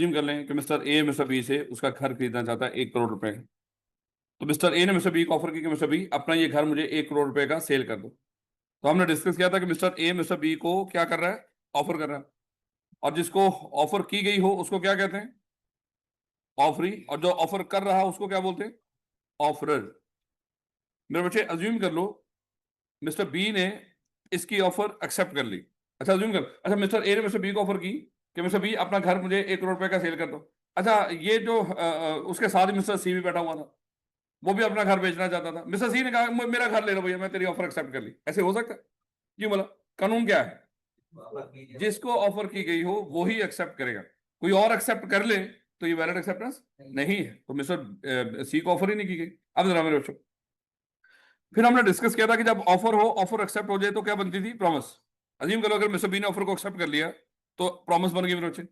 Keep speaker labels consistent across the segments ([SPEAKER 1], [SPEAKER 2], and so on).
[SPEAKER 1] assume कर लें कि मिस्टर ए मिस्टर बी से उसका घर खरीदना चाहता है 1 करोड़ रुपए का। तो मिस्टर ए ने मिस्टर बी को ऑफर किया कि मिस्टर बी अपना ये घर मुझे 1 करोड़ रुपए का सेल कर दो। तो हमने डिस्कस किया था कि मिस्टर ए मिस्टर बी को क्या कर रहा है, ऑफर कर रहा है। और जिसको ऑफर की गई हो उसको क्या कहते हैं, ऑफरी। और जो ऑफर कर रहा है उसको क्या बोलते हैं, ऑफरर। मेरे बच्चे अज्यूम कर लो मिस्टर बी ने इसकी ऑफर एक्सेप्ट कर ली। अच्छा अज्यूम कर, अच्छा मिस्टर ए ने मिस्टर बी को ऑफर की कि मिस्टर बी अपना घर मुझे 1 करोड़ रुपए का सेल कर दो। अच्छा ये जो उसके साथ ही मिस्टर सी भी बैठा हुआ था, वो भी अपना घर बेचना चाहता था। मिस्टर सी ने कहा मेरा घर ले लो भैया, मैं तेरी ऑफर एक्सेप्ट कर ली। ऐसे हो सकता है? क्यों बोला? कानून क्या है, जिसको ऑफर की गई हो वो ही एक्सेप्ट करेगा। कोई और एक्सेप्ट कर ले तो ये वैलिड एक्सेप्टेंस नहीं है। तो मिस्टर सी को ऑफर ही नहीं की गई। अब जरा मेरे बच्चों, फिर हमने डिस्कस किया था कि जब ऑफर हो, ऑफर एक्सेप्ट हो जाए तो क्या बनती थी, प्रॉमिस। अजीम करो अगर मिस्टर बी ने ऑफर को एक्सेप्ट कर लिया तो प्रॉमिस बन गई मेरे बच्चे।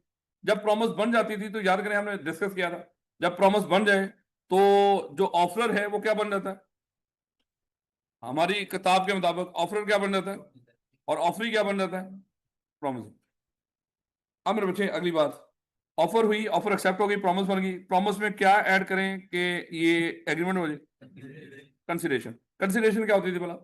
[SPEAKER 1] जब प्रॉमिस बन जाती थी तो याद करें हमने डिस्कस किया था, जब प्रॉमिस बन जाए तो जो ऑफर है वो क्या बन जाता है, हमारी किताब के मुताबिक ऑफर क्या बन जाता है और ऑफरी क्या बन जाता है, प्रॉमिस। अब मेरे बच्चे अगली बात, ऑफर हुई, ऑफर एक्सेप्ट हो गई, प्रॉमिस बन गई। प्रॉमिस में क्या ऐड करें कि ये एग्रीमेंट हो जाए, कंसिडरेशन। कंसिडरेशन क्या होती थी बोला,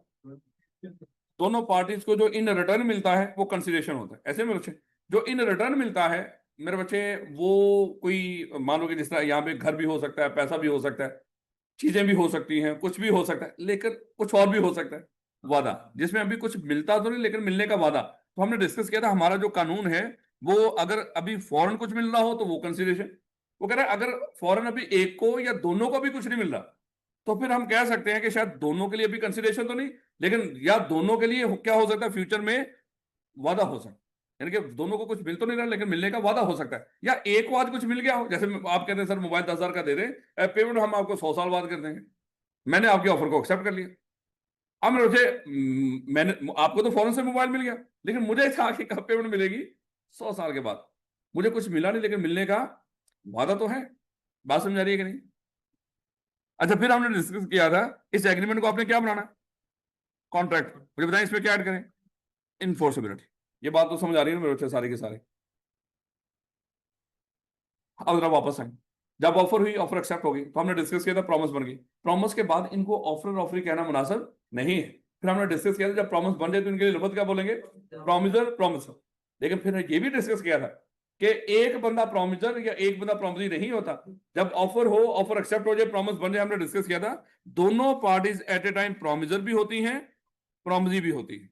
[SPEAKER 1] दोनों पार्टीज को जो इन रिटर्न मिलता है वो कंसिडरेशन होता है। ऐसे मेरे बच्चे जो इन रिटर्न मिलता है मेरे बच्चे, वो कोई मान लो कि जिस तरह यहाँ पे घर भी हो सकता है, पैसा भी हो सकता है, चीजें भी हो सकती हैं, कुछ भी हो सकता है, लेकिन कुछ और भी हो सकता है, वादा, जिसमें अभी कुछ मिलता तो नहीं लेकिन मिलने का वादा। तो हमने डिस्कस किया था हमारा जो कानून है वो, अगर अभी फौरन कुछ मिल रहा हो तो वो कंसिडरेशन। वो कह रहा है अगर फौरन अभी एक को या दोनों को भी कुछ नहीं मिल रहा तो फिर हम कह सकते हैं कि शायद दोनों के लिए भी कंसिडरेशन तो नहीं, लेकिन या दोनों के लिए क्या हो सकता है, फ्यूचर में वादा हो सकता है। यानी कि दोनों को कुछ मिल तो नहीं रहा लेकिन मिलने का वादा हो सकता है। या एक को आज कुछ मिल गया हो, जैसे आप कहते हैं सर मोबाइल 10,000 का दे दें, पेमेंट हम आपको 100 साल बाद कर देंगे। मैंने आपकी ऑफर को एक्सेप्ट कर लिया। अब मुझे मैंने आपको तो फौरन से मोबाइल मिल गया, लेकिन मुझे इसका आगे कब पेमेंट मिलेगी, 100 साल के बाद। मुझे कुछ मिला नहीं लेकिन मिलने का वादा तो है। बात समझ आ रही है कि नहीं? अच्छा फिर हमने डिस्कस किया था इस एग्रीमेंट को आपने क्या बनाना, कॉन्ट्रैक्ट। मुझे बताएं इसमें क्या ऐड करें, इनफोर्सेबिलिटी। ये बात तो समझ आ रही है ना मेरे बच्चे सारे के सारे? अब जरा वापस आए, जब ऑफर हुई, ऑफर एक्सेप्ट हो गई, तो हमने डिस्कस किया था प्रॉमिस बन गई। प्रॉमिस के बाद इनको ऑफर ऑफरी कहना मुनासिब नहीं है। फिर हमने डिस्कस किया था जब प्रॉमिस बन जाए तो इनके लिए लफ्ज क्या बोलेंगे, प्रॉमिसर प्रॉमिसर। लेकिन फिर ये भी डिस्कस किया था कि एक बंदा प्रॉमिसर या एक बंदा प्रॉमिसरी नहीं होता। जब ऑफर हो, ऑफर एक्सेप्ट हो जाए, प्रॉमिस बन जाए, हमने डिस्कस किया था दोनों parties at a time promisor भी होती हैं, प्रॉमिसरी भी होती है।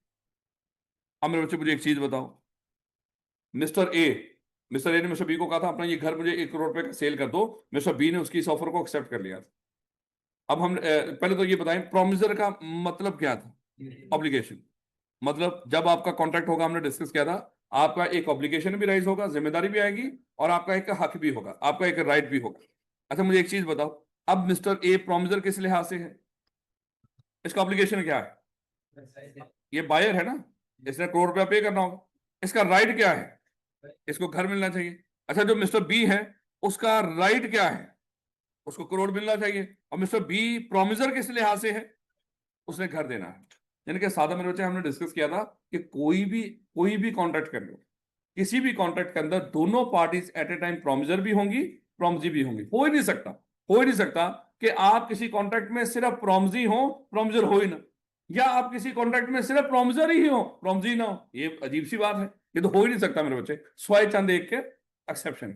[SPEAKER 1] अब मेरे बच्चे मुझे एक चीज बताओ, मिस्टर ए मिस्टर ए ने मिस्टर बी को कहा था अपना ये घर मुझे 1 करोड़ रुपए का सेल कर दो। मिस्टर बी ने उसकी इस ऑफर को एक्सेप्ट कर लिया था। अब हम पहले तो ये बताएं प्रॉमिसर का मतलब क्या था, ऑब्लिगेशन। मतलब जब आपका कॉन्ट्रैक्ट होगा, हमने डिस्कस किया था, आपका एक ऑब्लिगेशन भी राइज होगा, जिम्मेदारी भी आएगी, और आपका एक हक भी होगा, आपका एक राइट भी होगा। अच्छा मुझे एक चीज बताओ, अब मिस्टर ए प्रॉमिसर किस लिहाज से है, इसका ऑब्लिगेशन क्या है, ये बायर है ना, इसने करोड़ रुपया पे करना होगा। इसका राइट क्या है, इसको घर मिलना चाहिए। अच्छा जो मिस्टर बी है उसका राइट क्या है, उसको करोड़ मिलना चाहिए। और मिस्टर बी प्रॉमिसर किस लिहाज से है, उसने घर देना है। यानी कि सादा मेरे बच्चे हमने डिस्कस किया था कि कोई भी कॉन्ट्रैक्ट कर लो, किसी भी कॉन्ट्रैक्ट के अंदर दोनों parties at a time promisor भी होंगी, प्रॉमिसरी भी होंगी। हो ही नहीं सकता कि आप किसी कॉन्ट्रैक्ट में सिर्फ प्रॉमिसरी हो, प्रॉमिसर हो ही ना, या आप किसी कॉन्ट्रैक्ट में सिर्फ प्रॉमिसर ही हो, प्रॉमिसरी ना हो। ये अजीब सी बात है, ये तो हो ही नहीं सकता मेरे बच्चे, स्वाय चंद एक के एक्सेप्शन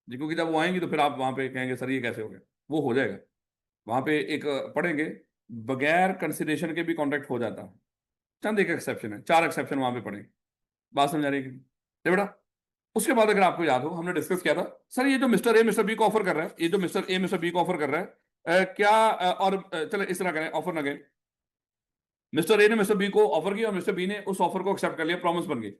[SPEAKER 1] जी। क्योंकि जब वो आएंगी तो फिर आप वहां पे कहेंगे सर ये कैसे हो गया, वो हो जाएगा। वहां पे एक पढ़ेंगे, बगैर कंसिडरेशन के भी कॉन्ट्रैक्ट हो जाता है। चंद एक एक्सेप्शन है, 4 एक्सेप्शन वहां पे पढ़ेंगे। बात समझ आ रही है कि नहीं? ये बेटा उसके बाद अगर आपको याद हो हमने डिस्कस किया था, सर ये जो मिस्टर ए मिस्टर बी को ऑफर कर रहा है, ये जो मिस्टर ए मिस्टर बी को ऑफर कर रहा है, क्या चले इस तरह करें, ऑफर ना करें, मिस्टर ए ने मिस्टर बी को ऑफर किया और मिस्टर बी ने उस ऑफर को एक्सेप्ट कर लिया, प्रॉमिस बन गई।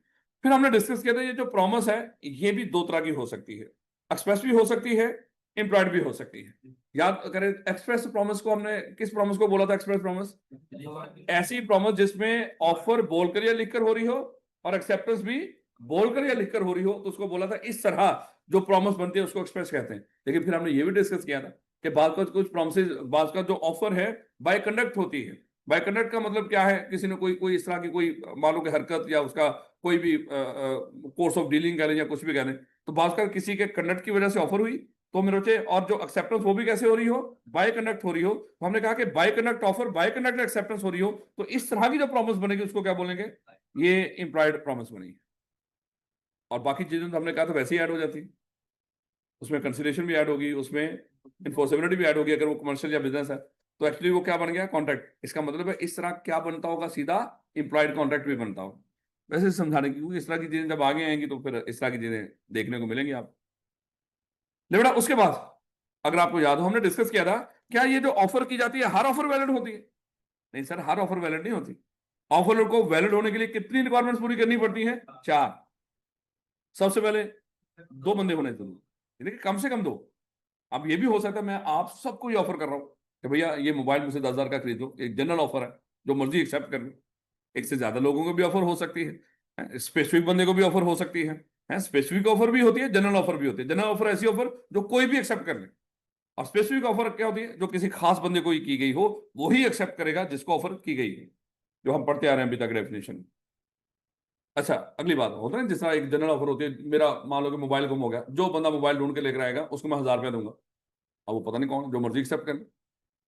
[SPEAKER 1] फिर हमने डिस्कस किया था ये जो प्रॉमिस है ये भी दो तरह की हो सकती है, एक्सप्रेस भी हो सकती है, इम्प्लॉयड भी हो सकती है। याद करें एक्सप्रेस प्रॉमिस को हमने किस प्रॉमिस को बोला था, एक्सप्रेस प्रॉमिस ऐसी प्रॉमिस जिसमें ऑफर बोलकर या लिखकर हो रही हो और एक्सेप्टेंस भी बोलकर या लिखकर हो रही हो, तो उसको बोला था इस तरह जो प्रॉमिस बनती है उसको एक्सप्रेस कहते हैं। लेकिन फिर हमने ये भी डिस्कस किया था कि बाद का कुछ प्रॉमिसेस, बाद का जो ऑफर है बाय कंडक्ट होती है। बाय कंडक्ट का मतलब क्या है, किसी ने कोई कोई इस तरह की कोई मान लो कि हरकत या उसका कोई भी कोर्स ऑफ डीलिंग कह लें या कुछ भी कह लें, तो बात कर किसी के कंडक्ट की वजह से ऑफर हुई तो मेरे बच्चे, और जो एक्सेप्टेंस वो भी कैसे हो रही हो, बाय कंडक्ट हो रही हो, तो हमने कहा कि by conduct offer, by conduct acceptance हो रही हो, तो इस तरह की जो प्रॉमिस बनेगी उसको क्या बोलेंगे, ये इंप्लॉयड प्रॉमिस बनेगी। और बाकी चीजें तो हमने कहा था वैसे ही ऐड हो जाती, उसमें कंसिडरेशन भी ऐड होगी, उसमें इन्फोर्सेबिलिटी भी ऐड होगी अगर वो कमर्शियल या बिजनेस है। तो एक्चुअली वो क्या बन गया, कॉन्ट्रैक्ट। इसका मतलब है इस तरह क्या बनता होगा, सीधा इंप्लॉयड कॉन्ट्रैक्ट भी बनता होगा। वैसे समझाने की, क्योंकि इस तरह की चीजें जब आगे आएंगी तो फिर इस तरह की चीजें देखने को मिलेंगी आप। लेकिन बेटा उसके बाद अगर आपको याद हो हमने डिस्कस किया था, क्या ये जो ऑफर की जाती है हर ऑफर वैलिड होती है? नहीं सर, हर ऑफर वैलिड नहीं होती। ऑफर को वैलिड होने के लिए कितनी रिक्वायरमेंट्स पूरी करनी पड़ती है? 4। सबसे पहले 2 बंदे होने जरूरी, यानी कि कम से कम 2। अब ये भी हो सकता है मैं आप सबको ये ऑफर कर रहा हूं कि भैया ये मोबाइल मुझे 10,000 का खरीद लो, एक जनरल ऑफर है, जो मर्जी एक्सेप्ट कर लो। एक से ज्यादा लोगों को भी ऑफर हो सकती है, स्पेसिफिक बंदे को भी ऑफर हो सकती है, स्पेसिफिक ऑफर भी होती है, जनरल ऑफर भी होती है। जनरल ऑफर ऐसी ऑफर जो कोई भी एक्सेप्ट कर ले, और स्पेसिफिक ऑफर क्या होती है, जो किसी खास बंदे को ही की गई हो, वो ही एक्सेप्ट करेगा जिसको ऑफर की गई है, जो हम पढ़ते आ रहे हैं अभी तक डेफिनेशन। अच्छा, अगली बात होता है ना, जिस तरह एक जनरल ऑफर होती है, मेरा मान लो कि मोबाइल गुम हो गया, जो बंदा मोबाइल ढूंढ के लेकर आएगा उसको मैं 1,000 रुपया दूंगा। अब वो पता नहीं कौन, जो मर्जी एक्सेप्ट कर ले।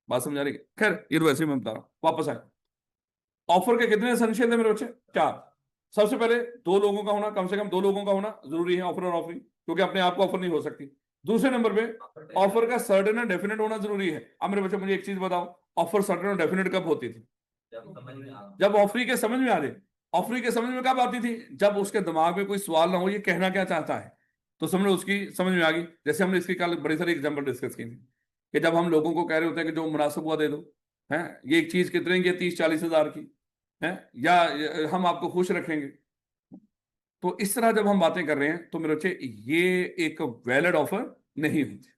[SPEAKER 1] बात समझ आ रही है? खैर ये तो वैसे ही मैं बता रहा हूँ, वापस आए। ऑफर के कितने एसेंशियल थे मेरे बच्चे? 4। सबसे पहले 2 लोगों का होना, कम से कम 2 लोगों का होना जरूरी है, ऑफर और ऑफरिंग, क्योंकि अपने आप को ऑफर नहीं हो सकती। दूसरे नंबर पे ऑफर का सर्टेन एंड डेफिनेट होना जरूरी है। अब मेरे बच्चे मुझे एक चीज बताओ, ऑफर सर्टेन और डेफिनेट कब होती थी? जब ऑफरी के समझ में आ जाए। ऑफरी के समझ में कब आती थी? जब उसके दिमाग में कोई सवाल ना हो ये कहना क्या चाहता है, तो समझ लो उसकी समझ में आ गई। जैसे हमने इसकी कल बड़ी सारी एग्जांपल डिस्कस की थी, कि जब हम लोगों को कह रहे होते हैं कि जो मुनासिब हुआ दे दो, है ये एक चीज कितने की है, 30-40 हजार की है, या हम आपको खुश रखेंगे। तो इस तरह जब हम बातें कर रहे हैं तो मेरे बच्चे ये एक वैलिड ऑफर नहीं होती।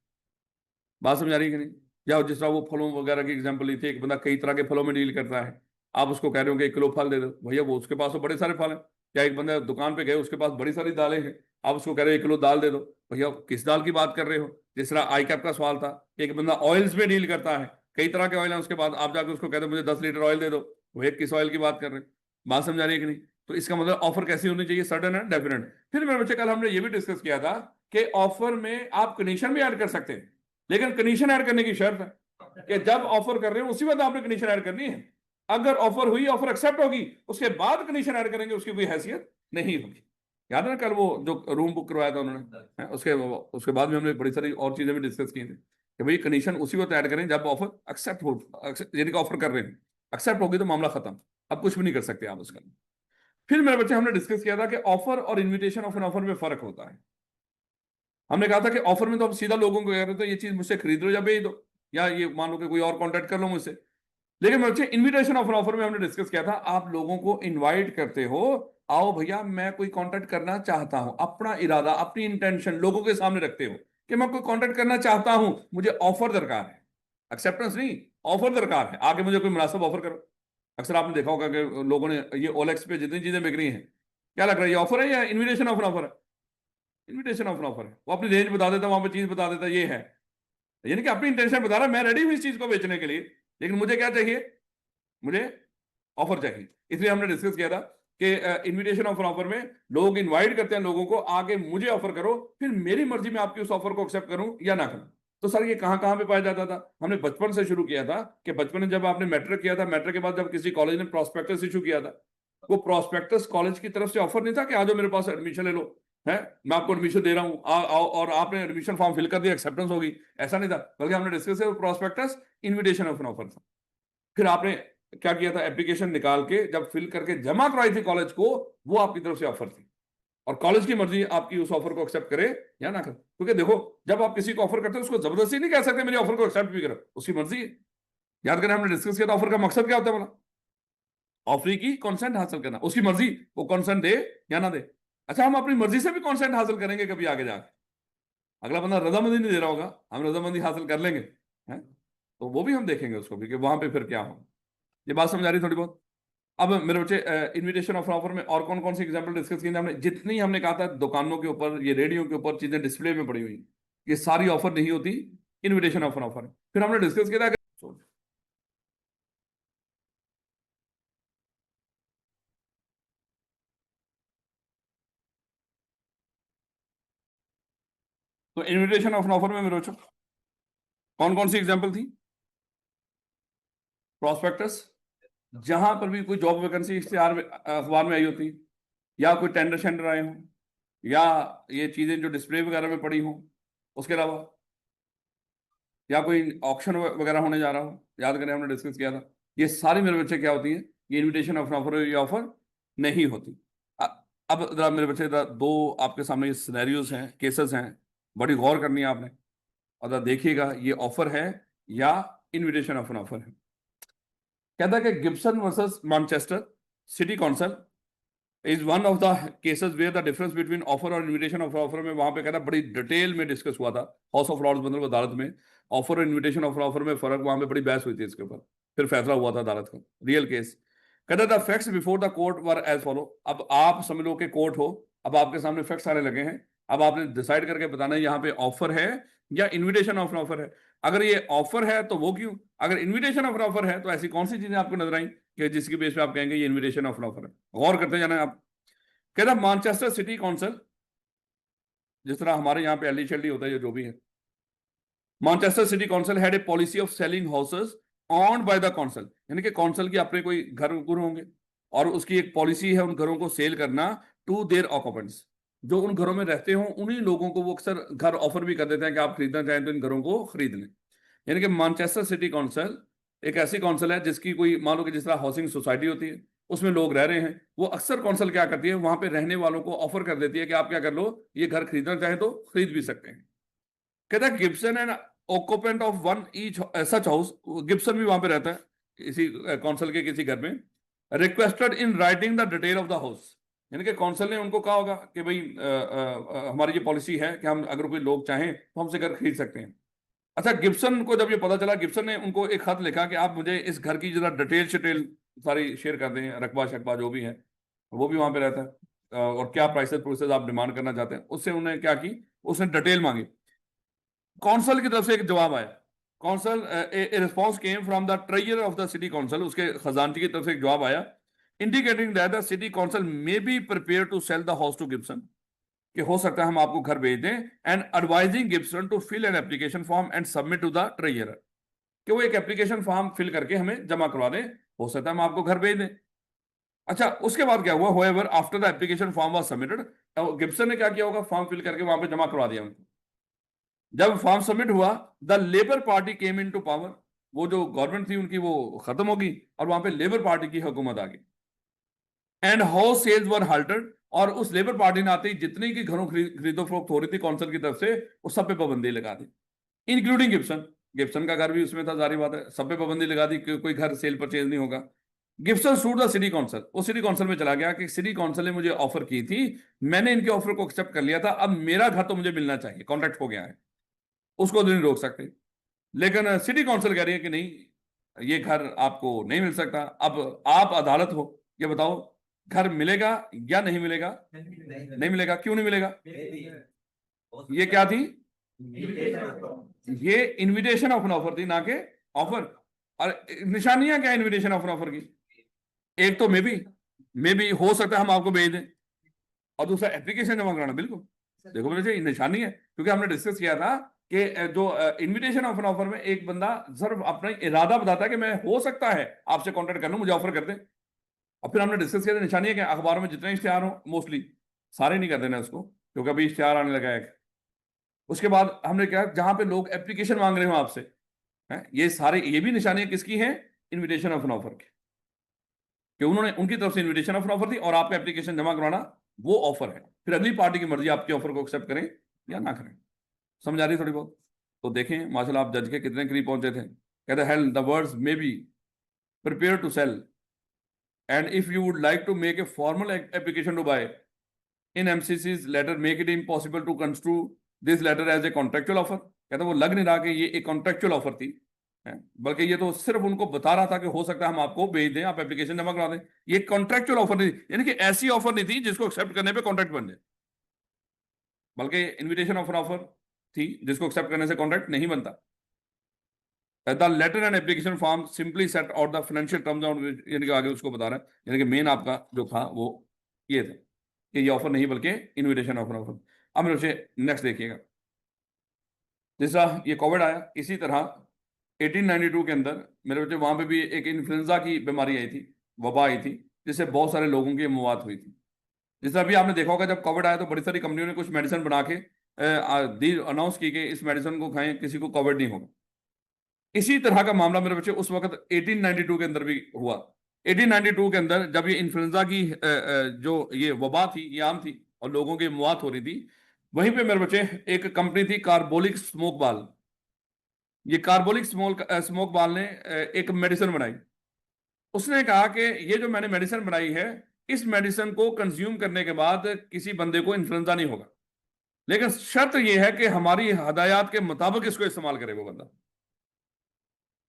[SPEAKER 1] बात समझ आ रही है कि नहीं? या जिस तरह वो फलों वगैरह की एग्जांपल ली थी, एक बंदा कई तरह के फलों में डील करता है, आप उसको कह रहे हो कि 1 किलो फल दे दो, भैया वो उसके पास तो बड़े सारे फल हैं। या एक बंदा दुकान पे गए, उसके पास बड़ी सारी दालें हैं, आप उसको कह रहे हो 1 किलो दाल दे दो, भैया किस दाल की बात कर रहे हो? जिस तरह आई कैप का सवाल था, एक बंदा ऑयल्स में डील करता है, कई तरह के ऑयल हैं, उसके बाद आप जाकर उसको कहते हो मुझे 10 लीटर ऑयल दे दो, वो एक किस ऑयल की बात कर रहे हैं? बात समझ आ रही है कि नहीं? तो इसका मतलब ऑफर कैसी होनी चाहिए, सडन एंड डेफिनेट। फिर मेरे बच्चे कल हमने ये भी डिस्कस किया था कि ऑफर में आप कंडीशन भी ऐड कर सकते हैं, लेकिन कंडीशन ऐड करने की शर्त है कि जब ऑफर कर रहे हो उसी वक्त आपने कंडीशन ऐड करनी है। अगर ऑफर हुई, ऑफर एक्सेप्ट होगी, उसके बाद कंडीशन ऐड करेंगे, उसकी कोई हैसियत नहीं होगी। याद है ना कल वो जो रूम बुक करवाया था उन्होंने, उसके उसके बाद में हमने बड़ी सारी और चीजें भी डिस्कस की थी कि भाई कंडीशन उसी वक्त ऐड करें जब ऑफर एक्सेप्ट हो, यानी कि ऑफर कर रहे हैं, एक्सेप्ट होगी तो मामला खत्म, अब कुछ भी नहीं कर सकते आप उसका। फिर मेरे बच्चे हमने डिस्कस किया था कि ऑफर और इन्विटेशन ऑफ एन ऑफर में फर्क होता है। हमने कहा था कि ऑफर में तो हम सीधा लोगों को कह रहे थे ये चीज मुझसे खरीद लो या बेच दो, या ये मान लो कि कोई और कांटेक्ट कर लो मुझसे। लेकिन मैं बच्चे इनविटेशन ऑफ ऑफर में हमने डिस्कस किया था, आप लोगों को इनवाइट करते हो, आओ भैया मैं कोई कांटेक्ट करना चाहता हूं, अपना इरादा अपनी इंटेंशन लोगों के सामने रखते हो कि मैं कोई कांटेक्ट करना चाहता हूं, मुझे ऑफर दरकार है, एक्सेप्टेंस नहीं, ऑफर दरकार है, आगे मुझे कोई मुनासिब ऑफर करो। अक्सर आपने देखा होगा कि लोगों ने ये ओलेक्स पे जितनी चीजें बिक रही हैं, क्या लग रहा है, ये ऑफर है या इन्विटेशन ऑफ ऑफर है? इन्विटेशन ऑफ ऑफर है। वो अपनी रेंज बता देता, वहां पर चीज बता देता, ये है, यानी कि अपनी इंटेंशन बता रहा है, मैं रेडी हूं इस चीज को बेचने के लिए, लेकिन मुझे क्या चाहिए, मुझे ऑफर चाहिए। इसलिए हमने डिस्कस किया था कि इनविटेशन ऑफर ऑफर में लोग इनवाइट करते हैं लोगों को, आगे मुझे ऑफर करो, फिर मेरी मर्जी में आपकी उस ऑफर को एक्सेप्ट करूं या ना करूं। तो सर ये कहां कहां पे पाया जाता था? हमने बचपन से शुरू किया था कि बचपन में जब आपने मैट्रिक किया था, मैट्रिक के बाद जब किसी कॉलेज ने प्रोस्पेक्टस इशू किया था, वो प्रोस्पेक्टस कॉलेज की तरफ से ऑफर नहीं था कि आ जाओ मेरे पास एडमिशन ले लो, है मैं आपको एडमिशन दे रहा हूं, आओ, और आपने एडमिशन फॉर्म फिल कर दिया, एक्सेप्टेंस होगी, ऐसा नहीं था। बल्कि हमने डिस्कस किया prospectus invitation of an offer था। फिर आपने क्या किया था, एप्लीकेशन निकाल के जब फिल करके जमा कराई थी कॉलेज को, वो आपकी तरफ से ऑफर थी, और कॉलेज की मर्जी आपकी उस ऑफर को एक्सेप्ट करे या ना करे। क्योंकि देखो जब आप किसी को ऑफर करते हो उसको जबरदस्ती नहीं कह सकते मेरी ऑफर को एक्सेप्ट भी करो, उसकी मर्जी है। याद करें हमने डिस्कस किया था ऑफर का मकसद क्या होता है बोला, ऑफर की कॉन्सेंट हासिल करना, उसकी मर्जी वो कॉन्सेंट दे या ना दे। अच्छा हम अपनी मर्जी से भी कॉन्सेंट हासिल करेंगे कभी आगे जाके, अगला बंदा रजामंदी नहीं दे रहा होगा, हम रजामंदी हासिल कर लेंगे, हैं? तो वो भी हम देखेंगे उसको भी कि वहां पे फिर क्या हो। ये बात समझ आ रही थोड़ी बहुत? अब मेरे बच्चे इनविटेशन ऑफ ऑफर में और कौन कौन सी एग्जांपल डिस्कस की थी हमने, जितनी हमने कहा था दुकानों के ऊपर, ये रेडियो के ऊपर चीजें डिस्प्ले में पड़ी हुई, ये सारी ऑफर नहीं होती, इनविटेशन ऑफ ऑफर। फिर हमने डिस्कस किया था तो इन्विटेशन ऑफ एन ऑफर में मेरे बच्चों कौन कौन सी एग्जांपल थी? प्रॉस्पेक्टस, जहां पर भी कोई जॉब वैकेंसी इश्तेहार में अखबार में आई होती, या कोई टेंडर शेंडर आए हों, या ये चीजें जो डिस्प्ले वगैरह में पड़ी हों, उसके अलावा या कोई ऑक्शन वगैरह होने जा रहा हो, याद करें हमने डिस्कस किया था, ये सारी मेरे बच्चे क्या होती है? ये इन्विटेशन ऑफ ऑफर, ये ऑफर नहीं होती। अ- अब जरा मेरे बच्चे दो आपके सामने सिनेरियोज हैं, केसेस हैं, बड़ी गौर करनी है आपने, और जरा देखिएगा ये ऑफर है या इन्विटेशन ऑफ एन ऑफर है। कहता है कि Gibson versus Manchester City Council is one of the cases where the difference between offer और इन्विटेशन ऑफ ऑफर में, वहां पे कहता बड़ी डिटेल में डिस्कस हुआ था हाउस ऑफ लॉर्ड्स मतलब अदालत में। ऑफर और इन्विटेशन ऑफ ऑफर में फर्क, वहां पे बड़ी बहस हुई थी इसके ऊपर, फिर फैसला हुआ था अदालत का, रियल केस। कहता the facts before the court were as follow. अब आप समझ लो कि कोर्ट हो, अब आपके सामने फैक्ट्स आने लगे हैं, अब आपने डिसाइड करके बताना है यहाँ पे ऑफर है या इन्विटेशन ऑफ ऑफर है। अगर ये ऑफर है तो वो क्यों, अगर इन्विटेशन ऑफ ऑफर है तो ऐसी कौन सी चीजें आपको नजर आई कि जिसकी बेस पे आप कहेंगे ये इन्विटेशन ऑफ ऑफर है? गौर करते जाना आप। कहता मैनचेस्टर सिटी काउंसिल, जिस तरह हमारे यहाँ पे एलडी शेल्डी होता है, जो भी है, Manchester City council had a policy of selling houses owned by the council, यानी कि काउंसिल की अपने कोई घर होंगे और उसकी एक पॉलिसी है उन घरों को सेल करना टू देयर ऑक्यूपेंट्स, जो उन घरों में रहते हो उन्हीं लोगों को वो अक्सर घर ऑफर भी कर देते हैं कि आप खरीदना चाहें तो इन घरों को खरीद लें। यानी कि मैनचेस्टर सिटी काउंसिल एक ऐसी काउंसिल है जिसकी कोई, मान लो कि जिस तरह हाउसिंग सोसाइटी होती है, उसमें लोग रह रहे हैं, वो अक्सर काउंसिल क्या करती है, वहां पे रहने वालों को ऑफर कर देती है कि आप क्या कर लो, ये घर खरीदना चाहे तो खरीद भी सकते हैं। कहता है Gibson and occupant of one each such house, Gibson भी वहां पे रहता है इसी काउंसिल के किसी घर में, requested in writing the detail of the house, यानी कि काउंसिल ने उनको कहा होगा कि भाई हमारी ये पॉलिसी है कि हम अगर कोई लोग चाहें तो हमसे घर खरीद सकते हैं। अच्छा, गिब्सन को जब ये पता चला, गिब्सन ने उनको एक खत लिखा कि आप मुझे इस घर की जरा डिटेल शिटेल सारी शेयर कर दें, रकबा शकबा जो भी है, वो भी वहां पे रहता है, और क्या प्राइसेस प्रोसेस आप डिमांड करना चाहते हैं, उससे उन्हें क्या की, उसने डिटेल मांगी। काउंसिल की तरफ से एक जवाब आया, council response came from the treasurer of the city council, उसके खजानची की तरफ से एक जवाब आया, indicating that the city council may be prepare to sell the house to Gibson, कि हो सकता है हम आपको घर भेज दें, and advising Gibson to fill an application form and submit to the treasurer, कि वो एक एप्लीकेशन फॉर्म फिल करके हमें जमा करवा दें, हो सकता है हम आपको घर भेज दें। अच्छा, उसके बाद क्या हुआ, however after the application form was submitted, Gibson ने क्या किया होगा, फॉर्म फिल करके वहां पे जमा करवा दिया उनको। जब फॉर्म सबमिट हुआ, the Labour Party came in to power, वो जो गवर्नमेंट थी उनकी वो खत्म होगी और वहां पे लेबर पार्टी की हुकूमत आ गई, एंड हाउस सेल्स वर हाल्टेड, और उस लेबर पार्टी ने आते ही जितनी की घरों खरीदो फरोख्त हो रही थी काउंसिल की तरफ से, उस सब पे पाबंदी लगा दी, इंक्लूडिंग गिब्सन। गिब्सन का घर भी उसमें था, जारी बात है, सब पे पाबंदी लगा दी कि कोई घर सेल परचेज नहीं होगा। Gibson sued the city council, वो सिटी काउंसिल में चला गया कि सिटी काउंसिल ने मुझे ऑफर की थी, मैंने इनके ऑफर को एक्सेप्ट कर लिया था, अब मेरा घर तो मुझे मिलना चाहिए, कॉन्ट्रैक्ट हो गया है, उसको तो नहीं रोक सकते। लेकिन सिटी काउंसिल कह रही है कि नहीं, ये घर आपको नहीं मिल सकता। अब आप अदालत हो, ये बताओ घर मिलेगा या नहीं मिलेगा? नहीं मिलेगा। क्यों नहीं मिलेगा? ये क्या थी? ये इनविटेशन ऑफ एन ऑफर थी, ना कि ऑफर। और निशानियां क्या इनविटेशन ऑफ एन ऑफर की? एक तो मे बी हो सकता है हम आपको भेज दें, और दूसरा एप्लीकेशन जमा कराना। बिल्कुल, देखो मेरे से निशानी है, क्योंकि हमने डिस्कस किया था कि जो इनविटेशन ऑफ एन ऑफर में एक बंदा सिर्फ अपना इरादा बताता है कि मैं हो सकता है आपसे कॉन्टेक्ट कर लूं, मुझे ऑफर कर दें। और फिर हमने डिस्कस किया था निशानी है कि अखबारों में जितने इश्तेहार हो, मोस्टली सारे नहीं कर देना उसको, क्योंकि अभी इश्तेहार आने लगा है। उसके बाद हमने क्या, जहां पे लोग एप्लीकेशन मांग रहे हो आपसे, ये सारे, ये भी निशानियां किसकी हैं? इन्विटेशन ऑफ एन ऑफर की, कि उन्होंने, उनकी तरफ से इन्विटेशन ऑफ एन ऑफर थी और आपका एप्लीकेशन जमा करवाना वो ऑफर है, फिर अगली पार्टी की मर्जी आपके ऑफर को एक्सेप्ट करें या ना करें। समझ आ रही थोड़ी बहुत? तो देखें माशाल्लाह आप जज के कितने करीब पहुंचे थे। कहते held the words may be prepare to sell, and if you would like to make a formal application to buy in MCC's letter, make it impossible to construe this letter as a contractual offer. कहते वो लग नहीं रहा कि ये एक contractual offer थी, बल्कि ये तो सिर्फ उनको बता रहा था कि हो सकता है हम आपको भेज दें, आप एप्लीकेशन जमा करा दें। ये कॉन्ट्रेक्चुअल ऑफर नहीं थी, यानी कि ऐसी ऑफर नहीं थी जिसको एक्सेप्ट करने पे कॉन्ट्रैक्ट बन जाए, बल्कि इन्विटेशन ऑफ ऑफर थी जिसको एक्सेप्ट करने से कॉन्ट्रैक्ट नहीं बनता। The letter and application form simply set out the financial terms on, यानी कि आगे उसको बता रहा है, यानी कि मेन आपका जो था वो ये था कि ये ऑफर नहीं बल्कि इन्विटेशन ऑफ ऑफर। अब मेरे से नेक्स्ट देखिएगा, जैसा ये कोविड आया, इसी तरह 1892 के अंदर मेरे बच्चे वहां पे भी एक इन्फ्लुएंजा की बीमारी आई थी, वबा आई थी, जिससे बहुत सारे लोगों की मौत हुई थी। जैसे अभी आपने देखा होगा, जब कोविड आया तो बड़ी सारी कंपनियों ने कुछ मेडिसिन बना के दी, अनाउंस की कि इस मेडिसिन को खाएं, किसी को कोविड नहीं होगा। इसी तरह का मामला मेरे बच्चे उस वक्त 1892 के अंदर भी हुआ। 1892 के अंदर जब ये इन्फ्लुएंजा की जो ये वबा थी, ये आम थी और लोगों की मौत हो रही थी, वहीं पे मेरे बच्चे एक कंपनी थी कार्बोलिक स्मोक बाल। ये कार्बोलिक स्मोक बाल ने एक मेडिसिन बनाई। उसने कहा कि ये जो मैंने मेडिसिन बनाई है, इस मेडिसिन को कंज्यूम करने के बाद किसी बंदे को इन्फ्लुएंजा नहीं होगा, लेकिन शर्त यह है कि हमारी हदायत के मुताबिक इसको इस्तेमाल करे वो बंदा।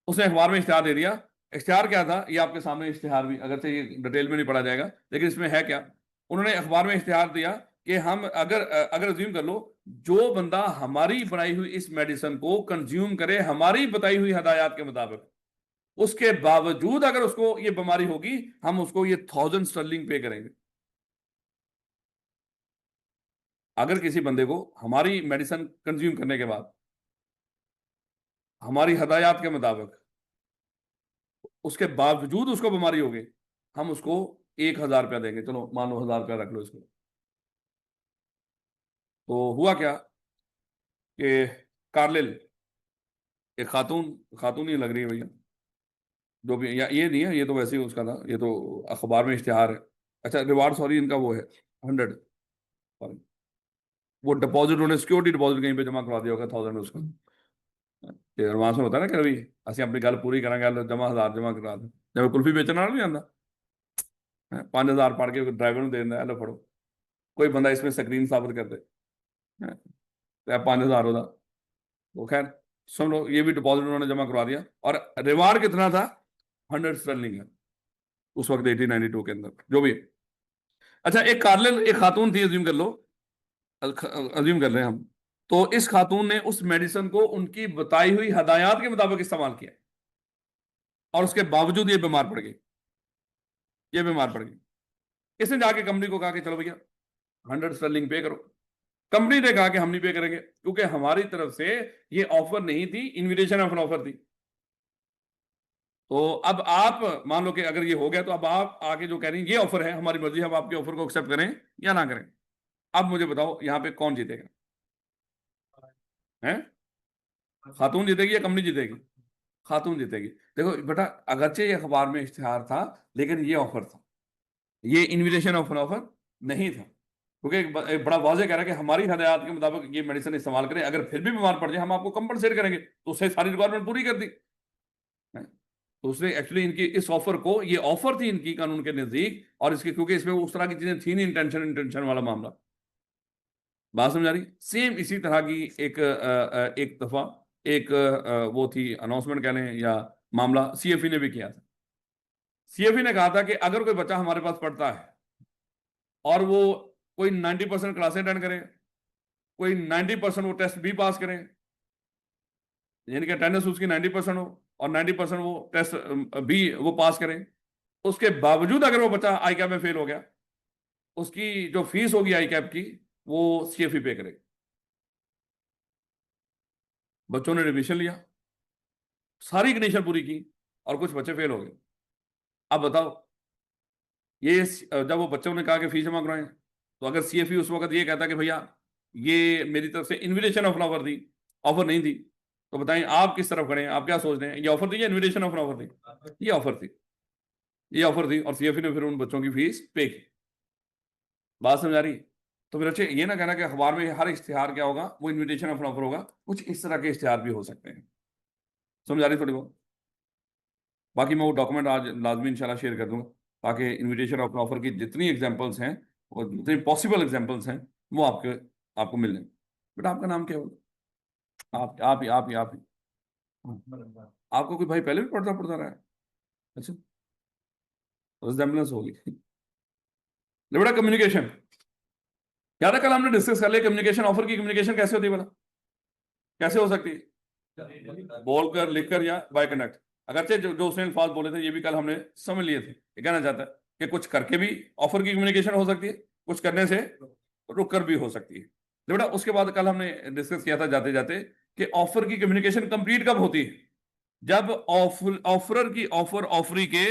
[SPEAKER 1] उसने अखबार में इश्तिहार दे दिया। इश्तिहार क्या था, ये आपके सामने इश्तिहार भी, अगर से ये डिटेल में नहीं पढ़ा जाएगा, लेकिन इसमें है क्या। उन्होंने अखबार में इश्तिहार दिया कि हम अगर अज्यूम कर लो, जो बंदा हमारी बनाई हुई इस मेडिसिन को कंज्यूम करे हमारी बताई हुई हदायत के मुताबिक, उसके बावजूद अगर उसको ये बीमारी होगी, हम उसको ये 1000 स्टर्लिंग पे करेंगे। अगर किसी बंदे को हमारी मेडिसिन कंज्यूम करने के बाद हमारी हदायत के मुताबिक उसके बावजूद उसको बीमारी होगी, हम उसको 1000 रुपया देंगे। चलो मान लो 1000 रुपया रख लो इसको। तो हुआ क्या कि कार्लिल, एक खातून, खातून ही लग रही है भैया, जो भी, या ये नहीं है, ये तो वैसे ही उसका था, ये तो अखबार में इश्तिहार है। अच्छा, रिवार्ड सॉरी इनका वो है 100। वो डिपॉजिट उन्होंने सिक्योरिटी डिपॉजिट कहीं पे जमा करवा दिया होगा 1000 उसका। ते वहां से होता है ना कि भाई असं अपनी गल पूरी करांगे, जमा 1000 जमा करा दे। जब कुल्फी बेचने वाला नहीं आंदा, 5000 पढ़ के ड्राइवर ਨੂੰ ਦੇ ਦਿੰਦਾ, लो फड़ो, कोई बंदा इसमें स्क्रीन साबित कर दे, 5000 होता। वो खैर सुन लो, ये भी डिपॉजिट उन्होंने जमा करवा दिया, और रिवार्ड कितना था, 100 स्टर्लिंग है उस वक्त 1892 के अंदर, जो भी। अच्छा, एक कार्लिन, एक खातून थी, अज्यूम कर लो, अज्यूम कर रहे हैं हम। तो इस खातून ने उस मेडिसिन को उनकी बताई हुई हदायत के मुताबिक इस्तेमाल किया, और उसके बावजूद ये बीमार पड़ गई, ये बीमार पड़ गई। इसने जाके कंपनी को कहा कि चलो भैया 100 स्टर्लिंग पे करो। कंपनी ने कहा कि हम नहीं पे करेंगे, क्योंकि हमारी तरफ से ये ऑफर नहीं थी, इन्विटेशन ऑफ ऑफर थी। तो अब आप मान लो कि अगर ये हो गया, तो अब आप आके जो कह रही हैं ये ऑफर है, हमारी मर्जी है, हम आपके ऑफर को एक्सेप्ट करें या ना करें। अब मुझे बताओ यहां पे कौन जीतेगा, है खातून जीतेगी या कंपनी जीतेगी? खातून जीतेगी। देखो बेटा, अगरचे ये अखबार में इश्तिहार था, लेकिन ये ऑफर था, ये इन्विटेशन ऑफ ऑफर नहीं था, क्योंकि एक बड़ा वाज़ेह कह रहा है कि हमारी हदायत के मुताबिक ये मेडिसिन इस्तेमाल करें, अगर फिर भी बीमार पड़ जाए हम आपको कंपनसेट करेंगे। तो उससे सारी रिक्वायरमेंट पूरी कर दी। तो उसने एक्चुअली इनकी इस ऑफर को, ये ऑफर थी इनकी कानून के नजदीक, और इसके क्योंकि इसमें उस तरह की चीजें थी नहीं, इंटेंशन इंटेंशन वाला मामला। बात समझ आ रही? सेम इसी तरह की एक दफा एक वो थी अनाउंसमेंट कह लें या मामला, सीएफई ने भी किया था। सीएफई ने कहा था कि अगर कोई बच्चा हमारे पास पढ़ता है और वो कोई 90% क्लासें अटेंड करे, कोई 90% वो टेस्ट भी पास करें, यानी कि अटेंडेंस उसकी 90% हो, और 90% वो टेस्ट भी वो पास करें, उसके बावजूद अगर वो बच्चा आई कैप में फेल हो गया, उसकी जो फीस होगी आई कैप की, वो सीएफई पे करेगा। बच्चों ने एडमिशन लिया, सारी कंडीशन पूरी की, और कुछ बच्चे फेल हो गए। अब बताओ, ये जब वो बच्चों ने कहा कि फीस जमा कराएं, तो अगर सीएफई उस वक्त ये कहता कि भैया ये मेरी तरफ से इन्विटेशन ऑफ ऑफर थी, ऑफर नहीं थी, तो बताएं आप किस तरफ खड़े हैं, आप क्या सोच रहे हैं, ये ऑफर थी या इन्विटेशन ऑफ ऑफर थी? ये ऑफर थी, ये ऑफर थी, और सीएफई ने फिर उन बच्चों की फीस पे की। बात समझ आ रही? तो फिर अच्छे ये ना कहना कि अखबार में हर इश्तिहार क्या होगा, वो इन्विटेशन ऑफ ऑफर होगा। कुछ इस तरह के इश्तिहार भी हो सकते हैं। समझ आ रही थोड़ी बहुत? बाकी मैं वो डॉक्यूमेंट आज लाजमी इंशाल्लाह शेयर कर दूंगा, ताकि इन्विटेशन ऑफ ऑफर की जितनी एग्जांपल्स हैं और जितनी पॉसिबल एग्जांपल्स हैं, वो आपको मिल जाए। बेटा आपका नाम क्या होगा? आप ही। हाँ। आपको कोई भाई पहले भी पढ़ता पढ़ता रहा है? अच्छा, रिजेम्बलेंस होगी। बेटा कम्युनिकेशन, याद है कल हमने डिस्कस कर लिया कम्युनिकेशन, ऑफर की कम्युनिकेशन कैसे होती है बोला, कैसे हो सकती है? बोलकर, लिखकर, या बाय कनेक्ट। अगरचे जो उसने अल्फाज बोले थे ये भी कल हमने समझ लिए थे। ये कहना चाहता है कि कुछ करके भी ऑफर की कम्युनिकेशन हो सकती है, कुछ करने से रुक कर भी हो सकती है। तो बेटा उसके बाद कल हमने डिस्कस किया था जाते जाते कि ऑफर की कम्युनिकेशन कंप्लीट कब होती है? जब ऑफरर की ऑफर ऑफरी के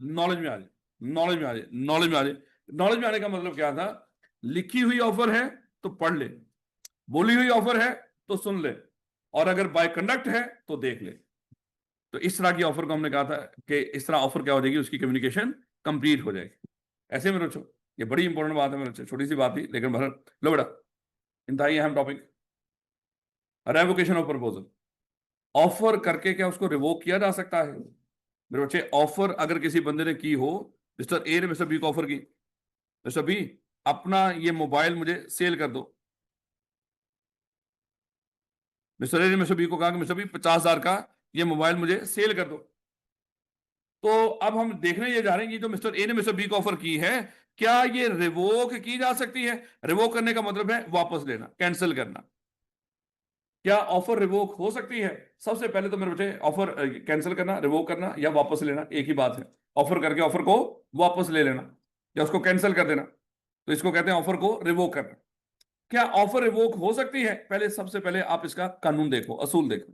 [SPEAKER 1] नॉलेज में आ जाए, नॉलेज में आ जाए, नॉलेज में आ जाए। नॉलेज में आने का मतलब क्या था? लिखी हुई ऑफर है तो पढ़ ले, बोली हुई ऑफर है तो सुन ले, और अगर बाय कंडक्ट है तो देख ले। तो इस तरह की ऑफर को हमने कहा था कि इस तरह ऑफर क्या हो जाएगी, उसकी कम्युनिकेशन कंप्लीट हो जाएगी। ऐसे मेरे बच्चों, ये बड़ी इंपॉर्टेंट बात है मेरे बच्चों, छोटी सी बात थी लेकिन भर लो बेटा, इंतहाई अहम topic, revocation of proposal. Offer करके क्या उसको रिवोक किया जा सकता है? मेरे बच्चे, ऑफर अगर किसी बंदे ने की हो, मिस्टर ए ने मिस्टर बी को ऑफर की, मिस्टर बी अपना ये मोबाइल मुझे सेल कर दो। मिस्टर ए ने मिस्टर बी को कहा कि मिस्टर बी 50,000 का ये मोबाइल मुझे सेल कर दो। तो अब हम देखने ये जा रहे हैं कि जो मिस्टर ए ने मिस्टर बी को ऑफर की है, क्या ये रिवोक की जा सकती है? रिवोक करने का मतलब है वापस लेना, कैंसिल करना। क्या ऑफर रिवोक हो सकती है? सबसे पहले तो मेरे बच्चे, ऑफर कैंसिल करना, रिवोक करना या वापस लेना एक ही बात है। ऑफर करके ऑफर को वापस ले लेना या उसको कैंसिल कर देना, तो इसको कहते हैं ऑफर को रिवोक करना। क्या ऑफर रिवोक हो सकती है? पहले सबसे पहले आप इसका कानून देखो, असूल देखो।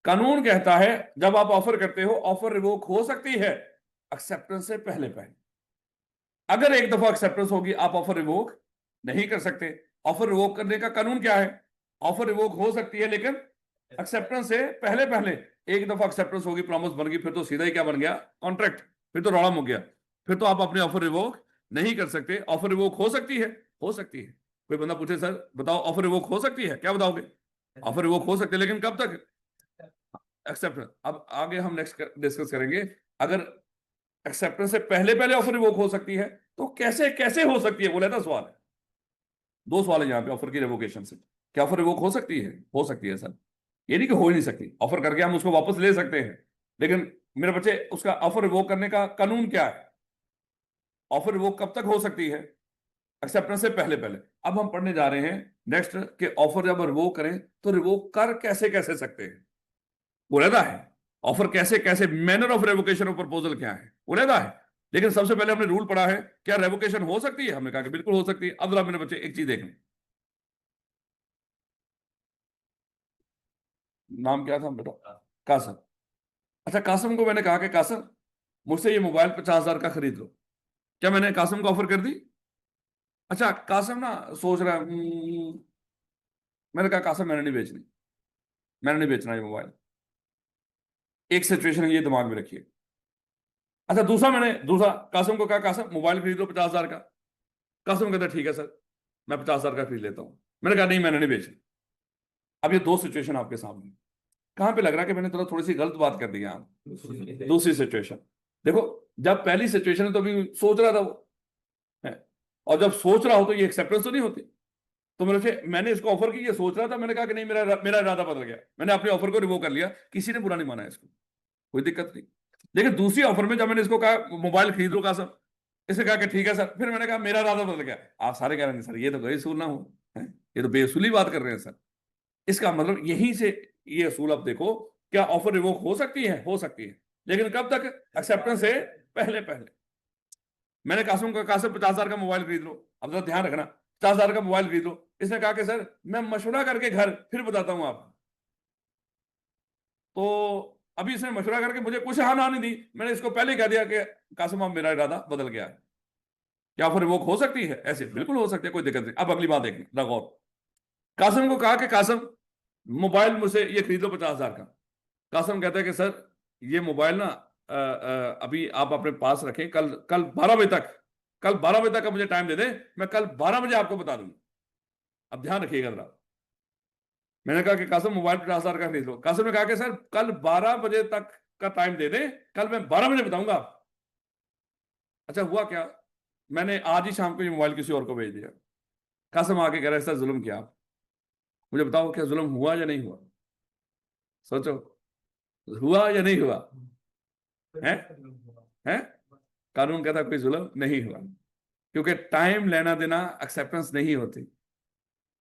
[SPEAKER 1] कानून कहता है जब आप ऑफर करते हो, ऑफर रिवोक हो सकती है एक्सेप्टेंस से पहले पहले। अगर एक दफा एक्सेप्टेंस होगी, आप ऑफर रिवोक नहीं कर सकते। ऑफर रिवोक करने का कानून क्या है? ऑफर रिवोक हो सकती है लेकिन एक्सेप्टेंस से पहले पहले। एक दफा एक्सेप्टेंस होगी, प्रॉमिस बन गई, फिर तो सीधा ही क्या बन गया? कॉन्ट्रैक्ट। फिर तो रौला हो गया, फिर तो आप अपनी ऑफर रिवोक नहीं कर सकते। ऑफर रिवोक हो सकती है, हो सकती है। कोई बंदा पूछे सर बताओ ऑफर रिवोक हो सकती है, क्या बताओगे? ऑफर रिवोक हो सकती है लेकिन कब तक? एक्सेप्टेंस। अब आगे हम नेक्स्ट डिस्कस करेंगे। अगर एक्सेप्टेंस से पहले पहले ऑफर रिवोक हो सकती है तो कैसे कैसे हो सकती है, बोला था सवाल है। दो सवाल है यहाँ पे ऑफर की रिवोकेशन से। क्या ऑफर रिवोक हो सकती है? हो सकती है सर। ये नहीं कि हो ही नहीं सकती। ऑफर करके हम उसको वापस ले सकते हैं, लेकिन मेरे बच्चे उसका ऑफर रिवोक करने का कानून क्या है? ऑफर रिवोक कब तक हो सकती है? एक्सेप्टेंस से पहले पहले। अब हम पढ़ने जा रहे हैं नेक्स्ट कि ऑफर जब रिवोक करें तो रिवोक कर कैसे कैसे सकते हैं। उलझा है ऑफर कैसे कैसे, manner of revocation of proposal क्या है, उलझा है। लेकिन सबसे पहले हमने रूल पढ़ा है, क्या रेवोकेशन हो सकती है? हमने कहा कि बिल्कुल हो सकती है। अब जरा मेरे बच्चे एक चीज देखें, नाम क्या था बेटा? कासम। अच्छा, कासम को मैंने कहा कि कासम मुझसे ये मोबाइल 50,000 का खरीद लो। क्या मैंने कासम को ऑफर कर दी? अच्छा, कासम ना सोच रहा है, मैंने कहा कासम मैंने नहीं बेचनी, मैंने नहीं बेचना ये मोबाइल। एक सिचुएशन ये दिमाग में रखिए। अच्छा, दूसरा कासम को कहा कासम मोबाइल खरीद लो 50,000 का। कासम कहता ठीक है सर, मैं 50,000 का खरीद लेता हूं। मैंने कहा नहीं, मैंने नहीं बेची। अब ये दो सिचुएशन आपके सामने, कहां पे लग रहा है कि मैंने थोड़ी सी गलत बात कर दी है आप? दूसरी सिचुएशन देखो। जब पहली सिचुएशन है तो अभी सोच रहा था वो है, और जब सोच रहा हो तो ये एक्सेप्टेंस तो नहीं होती। तो मैंने इसको ऑफर की, ये सोच रहा था, मैंने कहा कि नहीं, मेरा मेरा इरादा बदल गया, मैंने अपने ऑफर को रिवोक कर लिया। किसी ने बुरा नहीं माना इसको, कोई दिक्कत नहीं। लेकिन दूसरी ऑफर में जब मैंने इसको कहा मोबाइल खरीद लो कासम, इसने कहा कि ठीक है सर, फिर मैंने कहा मेरा इरादा बदल गया। आप सारे कह रहे हैं सर ये तो गए असूल ना हो, ये तो बेअसूली बात कर रहे हैं सर। इसका मतलब यहीं से ये असूल आप देखो, क्या ऑफर रिवोक हो सकती है? हो सकती है, लेकिन कब तक? एक्सेप्टेंस से पहले पहले। मैंने कासिम को, कासिम 50,000 का मोबाइल खरीद लो। अब जरा ध्यान रखना, 50,000 का मोबाइल खरीद लो। इसने कहा कि सर मैं मशवरा करके घर फिर बताता हूं आप। तो अभी इसने मशवरा करके मुझे कुछ हाँ ना नहीं दी, मैंने इसको पहले ही कह दिया कि कासिम अब मेरा इरादा बदल गया है। क्या ऑफर रिवोक हो सकती है? ऐसे बिल्कुल हो सकती है, कोई दिक्कत नहीं। अब अगली बात देखना गौर। कासिम को कहा कि कासिम मोबाइल मुझसे ये खरीद लो 50,000 का। कासिम कहता है कि सर ये मोबाइल ना अभी आप अपने पास रखें, कल कल 12 बजे तक, कल 12 बजे तक का मुझे टाइम दे दें, मैं कल 12 बजे आपको बता दूंगा। अब ध्यान रखिएगा जरा। मैंने कहा कि कासिम मोबाइल 50,000 का खरीद लो। कासिम ने कहा कि सर कल 12 बजे तक का टाइम दे दें, कल मैं 12 बजे बताऊंगा आप। अच्छा, हुआ क्या? मैंने आज ही शाम को ये मोबाइल किसी और को भेज दिया। कासिम आके कह रहा है सर जुल्म किया आप, मुझे बताओ क्या जुल्म हुआ या नहीं हुआ? सोचो, हुआ या नहीं हुआ? है? है? कानून कहता कोई जुल्म नहीं हुआ, क्योंकि टाइम लेना देना एक्सेप्टेंस नहीं होती।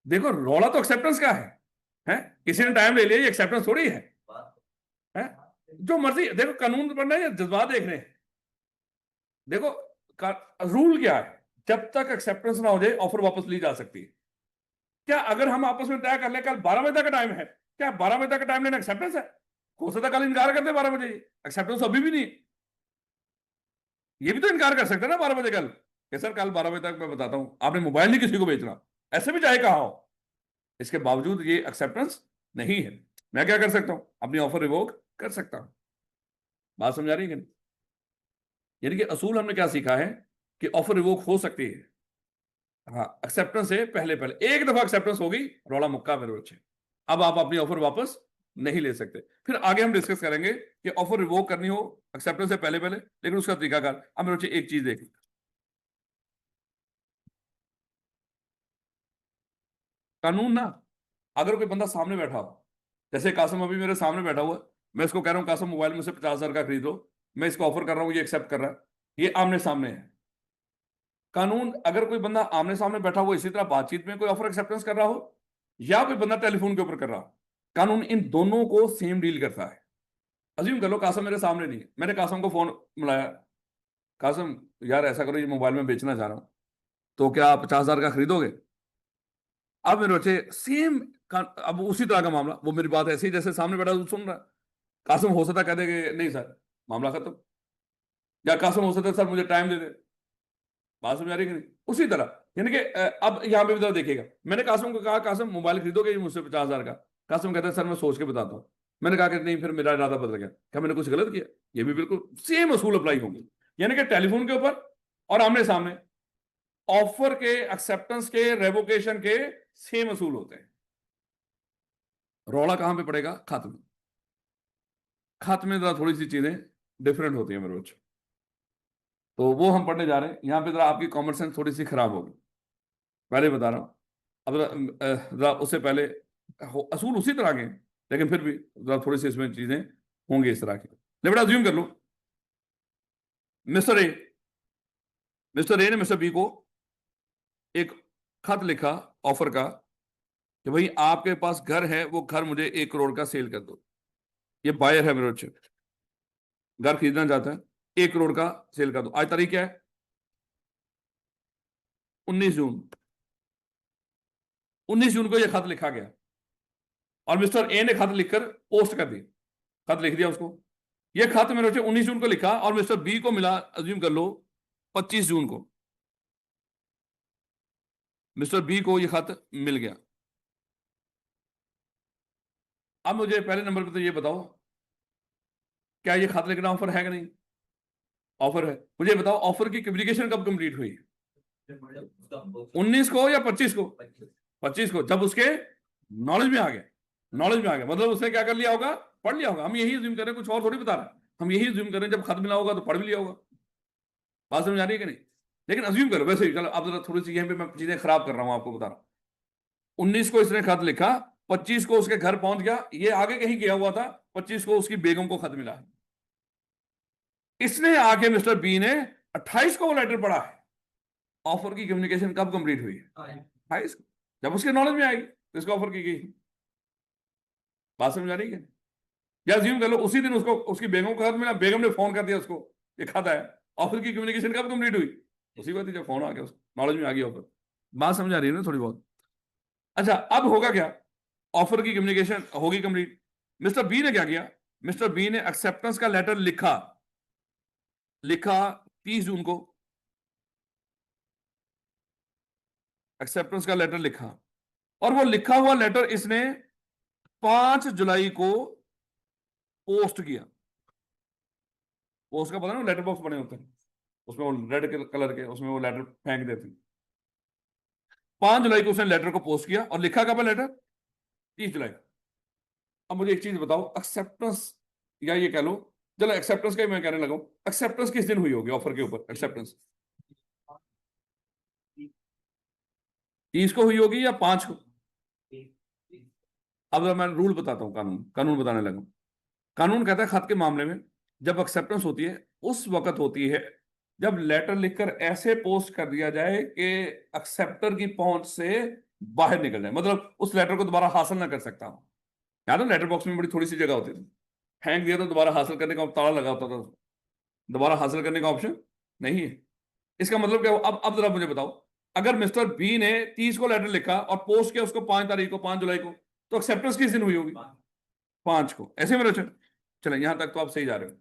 [SPEAKER 1] देखो रौला तो एक्सेप्टेंस का है? किसी ने टाइम ले लिया, ये एक्सेप्टेंस थोड़ी है? जो मर्जी देखो, कानून पढ़ना है या जज्बात देख रहे हैं? देखो रूल क्या है, जब तक एक्सेप्टेंस ना हो जाए ऑफर वापस ली जा सकती है। क्या अगर हम आपस में तय कर ले कल 12 बजे तक का टाइम है, क्या 12 बजे तक का टाइम लेना एक्सेप्टेंस है? हो सकता है कल इनकार कर दे 12 बजे, एक्सेप्टेंस अभी भी नहीं। ये भी तो इनकार कर सकते हैं ना 12 बजे कल, कि सर कल 12 बजे तक मैं बताता हूं, आपने मोबाइल नहीं किसी को बेचना, ऐसे भी चाहे कहा हो, इसके बावजूद ये एक्सेप्टेंस नहीं है। मैं क्या कर सकता हूं? अपनी ऑफर रिवोक कर सकता हूं। बात समझ आ रही है कि नहीं? यानी कि असूल हमने क्या सीखा है कि ऑफर रिवोक हो सकती है, हाँ, एक्सेप्टेंस से पहले पहले। एक दफा एक्सेप्टेंस होगी, रोड़ा मुक्का मेरे बच्चे, अब आप अपनी ऑफर वापस नहीं ले सकते। फिर आगे हम डिस्कस करेंगे कि ऑफर रिवोक करनी हो एक्सेप्टेंस से पहले पहले, लेकिन उसका तरीकाकार। अब मेरे बच्चे एक चीज देख, कानून ना, अगर कोई बंदा सामने बैठा हो, जैसे कासम अभी मेरे सामने बैठा हुआ, मैं इसको कह रहा हूं कासम मोबाइल में से 50,000 का खरीद लो, मैं इसको ऑफर कर रहा हूं, ये एक्सेप्ट कर रहा है, ये आमने सामने है। कानून, अगर कोई बंदा आमने सामने बैठा हुआ इसी तरह बातचीत में कोई ऑफर एक्सेप्टेंस कर रहा हो, या कोई बंदा टेलीफोन के ऊपर कर रहा हो, कानून इन दोनों को सेम डील करता है। अज्यूम कर लो कासम मेरे सामने नहीं है, मैंने कासम को फोन मिलाया, कासम यार ऐसा करो, ये मोबाइल में बेचना चाह रहा हूं, तो क्या आप 50,000 का खरीदोगे? अब मेरे बच्चे सेम, अब उसी तरह का मामला, वो मेरी बात ऐसी जैसे सामने बैठा सुन रहा है। कासम हो सकता कह दे कि नहीं सर, मामला खत्म, या कासम हो सकता सर मुझे टाइम दे दे। बात समझ आ रही है कि नहीं? उसी तरह, यानी कि अब यहां पे भी जरा देखिएगा, मैंने कासम को कहा कासम मोबाइल खरीदोगे ये मुझसे 50,000 का? कासम कहता है सर मैं सोच के बताता हूँ। मैंने कहा कि नहीं, फिर मेरा इरादा बदल गया, क्या मैंने कुछ गलत किया? ये भी बिल्कुल सेम असूल अप्लाई होंगे, यानी कि टेलीफोन के ऊपर और आमने सामने ऑफर के, एक्सेप्टेंस के, रेवोकेशन के सेम असूल होते हैं। रौला कहां पे पड़ेगा? खत में। खत में जरा थोड़ी सी चीजें डिफरेंट होती है मेरे बच्चों, तो वो हम पढ़ने जा रहे हैं। यहां पे जरा आपकी कॉमन सेंस थोड़ी सी खराब होगी, पहले बता रहा हूं। अब जरा उससे पहले असूल उसी तरह के हैं, लेकिन फिर भी जरा थोड़ी सी इसमें चीजें होंगी इस तरह की। ले बेटा अज्यूम कर लो, मिस्टर ए, मिस्टर ए ने मिस्टर बी को एक खत लिखा ऑफर का, कि भाई आपके पास घर है, वो घर मुझे 1 करोड़ का सेल कर दो। ये बायर है मेरे बच्चे, घर खरीदना चाहता है, 1 करोड़ का सेल कर दो। आज तारीख क्या है? 19 जून। 19 जून को यह खत लिखा गया, और मिस्टर ए ने खत लिखकर पोस्ट कर दी, खत लिख दिया उसको। यह खत मेरे बच्चे 19 जून को लिखा, और मिस्टर बी को मिला, अज्यूम कर लो, 25 जून को। मिस्टर बी को यह खत मिल गया। अब मुझे पहले नंबर पर तो ये बताओ, क्या यह खत लिखना ऑफर है कि नहीं? ऑफर है। मुझे बताओ ऑफर की कम्युनिकेशन कब कंप्लीट हुई? 19 को या 25 को? 25 को, जब उसके नॉलेज में आ गया। नॉलेज में आ गया मतलब उसने क्या कर लिया होगा? पढ़ लिया होगा। हम यही ज्यूम करें, कुछ और थोड़ी बता रहे हैं, हम यही ज्यूम करें जब खत मिला होगा तो पढ़ भी लिया होगा। बात समझ आ रही है कि नहीं? लेकिन अज्यूम करो वैसे ही, चलो अब जरा थोड़ी सी यहीं पे मैं चीजें खराब कर रहा हूं, आपको बता रहा हूं। 19 को इसने खत लिखा, 25 को उसके घर पहुंच गया, ये आगे कहीं गया हुआ था, 25 को उसकी बेगम को खत मिला। इसने आके मिस्टर बी ने 28 को वो लेटर पढ़ा है। ऑफर की कम्युनिकेशन कब कंप्लीट हुई है? 28, जब उसके नॉलेज में आएगी तो इसको ऑफर की गई। बात समझ आ रही है? या अज्यूम कर लो उसी दिन उसको उसकी बेगम को खत मिला, बेगम ने फोन कर दिया उसको, ये खत है। ऑफर की कम्युनिकेशन कब कंप्लीट हुई? उसी वक्त जब फोन आ गया, उसको नॉलेज में आ गया ऑफर। बात समझ आ रही है ना थोड़ी बहुत? अच्छा, अब होगा क्या? ऑफर की कम्युनिकेशन होगी कंप्लीट। मिस्टर बी ने क्या किया? मिस्टर बी ने एक्सेप्टेंस का लेटर लिखा, लिखा 30 जून को, एक्सेप्टेंस का लेटर लिखा, और वो लिखा हुआ लेटर इसने 5 जुलाई को पोस्ट किया। पोस्ट का पता ना, लेटर बॉक्स बने होते हैं, उसमें वो रेड कलर के, उसमें वो लेटर फेंक देते हैं। 5 जुलाई को उसने लेटर को पोस्ट किया, और लिखा कब है लेटर? 30 जुलाई। अब मुझे एक चीज बताओ, एक्सेप्टेंस, या ये कह लो, चलो एक्सेप्टेंस का ही मैं कहने लगा, एक्सेप्टेंस किस दिन हुई होगी ऑफर के ऊपर? एक्सेप्टेंस 30 को हुई होगी या 5 को? अब मैं रूल बताता हूं, कानून कानून बताने लगा। कानून कहता है खत के मामले में जब एक्सेप्टेंस होती है उस वक्त होती है जब लेटर लिखकर ऐसे पोस्ट कर दिया जाए कि एक्सेप्टर की पहुंच से बाहर निकल जाए, मतलब उस लेटर को दोबारा हासिल ना कर सकता हूं। याद है लेटर बॉक्स में बड़ी थोड़ी सी जगह होती थी, फेंक दिया तो दोबारा हासिल करने का ताला लगा होता था, दोबारा हासिल करने का ऑप्शन नहीं है। इसका मतलब क्या हुआ? अब जरा मुझे बताओ, अगर मिस्टर बी ने 30 को लेटर लिखा और पोस्ट किया उसको 5 तारीख को, 5 जुलाई को, तो एक्सेप्टेंस किस दिन हुई होगी? 5 को। ऐसे मेरा चले, यहां तक तो आप सही जा रहे हो।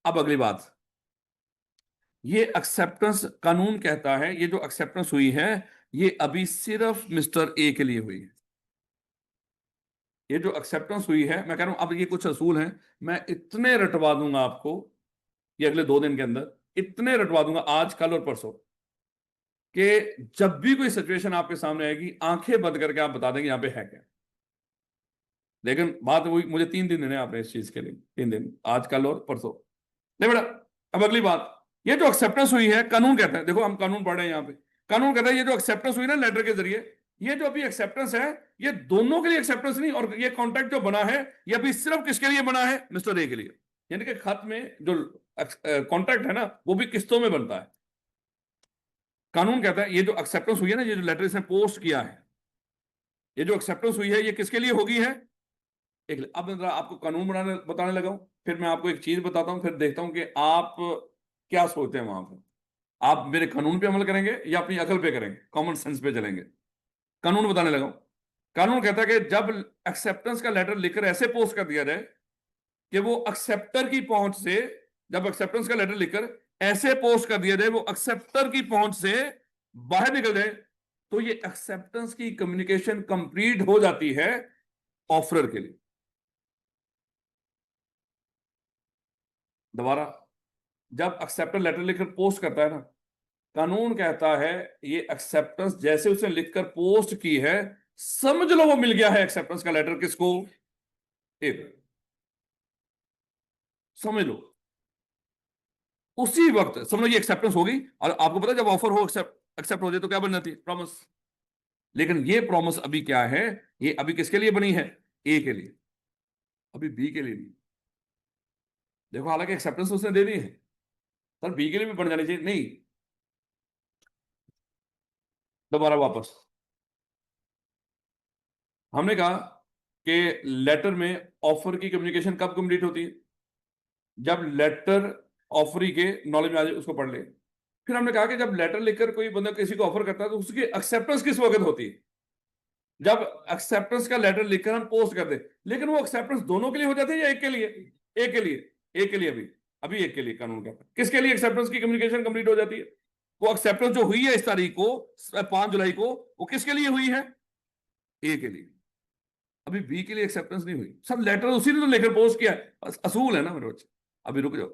[SPEAKER 1] अब अगली बात, ये एक्सेप्टेंस कानून कहता है ये जो एक्सेप्टेंस हुई है ये अभी सिर्फ मिस्टर ए के लिए हुई है। ये जो एक्सेप्टेंस हुई है, मैं कह रहा हूं अब ये कुछ असूल हैं, मैं इतने रटवा दूंगा आपको ये अगले 2 दिन के अंदर, इतने रटवा दूंगा आज कल और परसों, कि जब भी कोई सिचुएशन आपके सामने आएगी आंखें बंद करके आप बता देंगे यहां पे है क्या। लेकिन बात वही, मुझे 3 दिन देने हैं आपने इस चीज के लिए, 3 दिन, आज कल और परसों। नहीं बेटा, अब अगली बात, ये जो एक्सेप्टेंस हुई है कानून कहता है, देखो हम कानून पढ़ रहे हैं यहाँ पे, कानून कहता है ये जो एक्सेप्टेंस हुई ना लेटर के जरिए, ये जो अभी एक्सेप्टेंस है ये दोनों के लिए एक्सेप्टेंस नहीं, और ये कॉन्ट्रैक्ट जो बना है ये अभी सिर्फ किसके लिए बना है? मिस्टर ए के लिए। यानी कि खत में जो कॉन्ट्रैक्ट है ना वो भी किस्तों में बनता है। कानून कहता है ये जो एक्सेप्टेंस हुई है ना, ये जो लेटर इसने पोस्ट किया है, ये जो एक्सेप्टेंस हुई है ये किसके लिए होगी है? एक, अब मैं आपको कानून बताने लगा हूं, फिर मैं आपको एक चीज बताता हूं, फिर देखता हूं कि आप क्या सोचते हैं वहां पर। आप मेरे कानून पे अमल करेंगे या अपनी अकल पे करेंगे, कॉमन सेंस पे चलेंगे? कानून बताने लगा हूं। कानून कहता है कि जब एक्सेप्टेंस का लेटर लिखकर ऐसे पोस्ट कर दिया जाए कि वो एक्सेप्टर की पहुंच से, जब एक्सेप्टेंस का लेटर लिखकर ऐसे पोस्ट कर दिया जाए वो एक्सेप्टर की पहुंच से बाहर निकल जाए, तो ये एक्सेप्टेंस की कम्युनिकेशन कंप्लीट हो जाती है ऑफरर के लिए। दोबारा, जब एक्सेप्टर लेटर लिखकर पोस्ट करता है ना, कानून कहता है ये एक्सेप्टेंस जैसे उसने लिखकर पोस्ट की है, समझ लो वो मिल गया है एक्सेप्टेंस का लेटर किसको? एक, समझ लो उसी वक्त समझ लो ये एक्सेप्टेंस होगी। और आपको पता है जब ऑफर हो एक्सेप्ट एक्सेप्ट हो जाए तो क्या बन जाती है? प्रॉमिस। लेकिन ये प्रॉमिस अभी क्या है? ये अभी किसके लिए बनी है? ए के लिए, अभी बी के लिए नहीं। देखो हालांकि एक्सेप्टेंस उसने दे दी है, सर बी के लिए भी बन जानी चाहिए, नहीं। दोबारा वापस, हमने कहा कि लेटर में ऑफर की कम्युनिकेशन कब कंप्लीट होती है? जब लेटर ऑफरी के नॉलेज में आ जाए, उसको पढ़ ले। फिर हमने कहा कि जब लेटर लिखकर कोई बंदा किसी को ऑफर करता है तो उसकी एक्सेप्टेंस किस वक्त होती है? जब एक्सेप्टेंस का लेटर लिखकर हम पोस्ट कर दे। लेकिन वो एक्सेप्टेंस दोनों के लिए हो जाती है या एक के लिए? एक के लिए। एक के लिए, अभी अभी एक के लिए कानून कहता है। किसके लिए एक्सेप्टेंस की कम्युनिकेशन कंप्लीट हो जाती है? वो एक्सेप्टेंस जो हुई है इस तारीख को, 5 जुलाई को, वो किसके लिए हुई है? ए के लिए। अभी बी के लिए एक्सेप्टेंस नहीं हुई। सब लेटर उसी ने तो लेकर पोस्ट किया है, असूल है ना मेरे बच्चे। अभी रुक जाओ,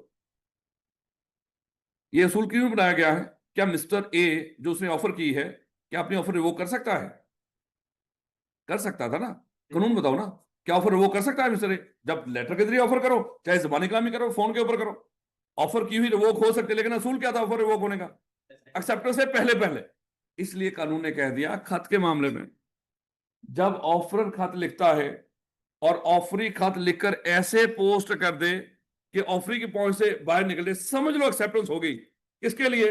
[SPEAKER 1] ये असूल क्यों बनाया गया है? क्या मिस्टर ए जो उसने ऑफर की है, क्या अपनी ऑफर रिवोक कर सकता है? कर सकता था ना। कानून बताओ ना, क्या ऑफर रिवोक कर सकता है मिस्टर ए? जब लेटर के जरिए ऑफर करो, चाहे जबानी कलामी करो, फोन के ऊपर करो, ऑफर की हुई रिवोक हो सकती है। लेकिन असूल क्या था ऑफर रिवोक होने का? एक्सेप्टेंस से पहले पहले। इसलिए कानून ने कह दिया खत के मामले में, जब ऑफरर खत लिखता है और ऑफरी खत लिखकर ऐसे पोस्ट कर दे कि ऑफरी की पहुंच से बाहर निकल जाए, समझ लो एक्सेप्टेंस हो गई। किसके लिए?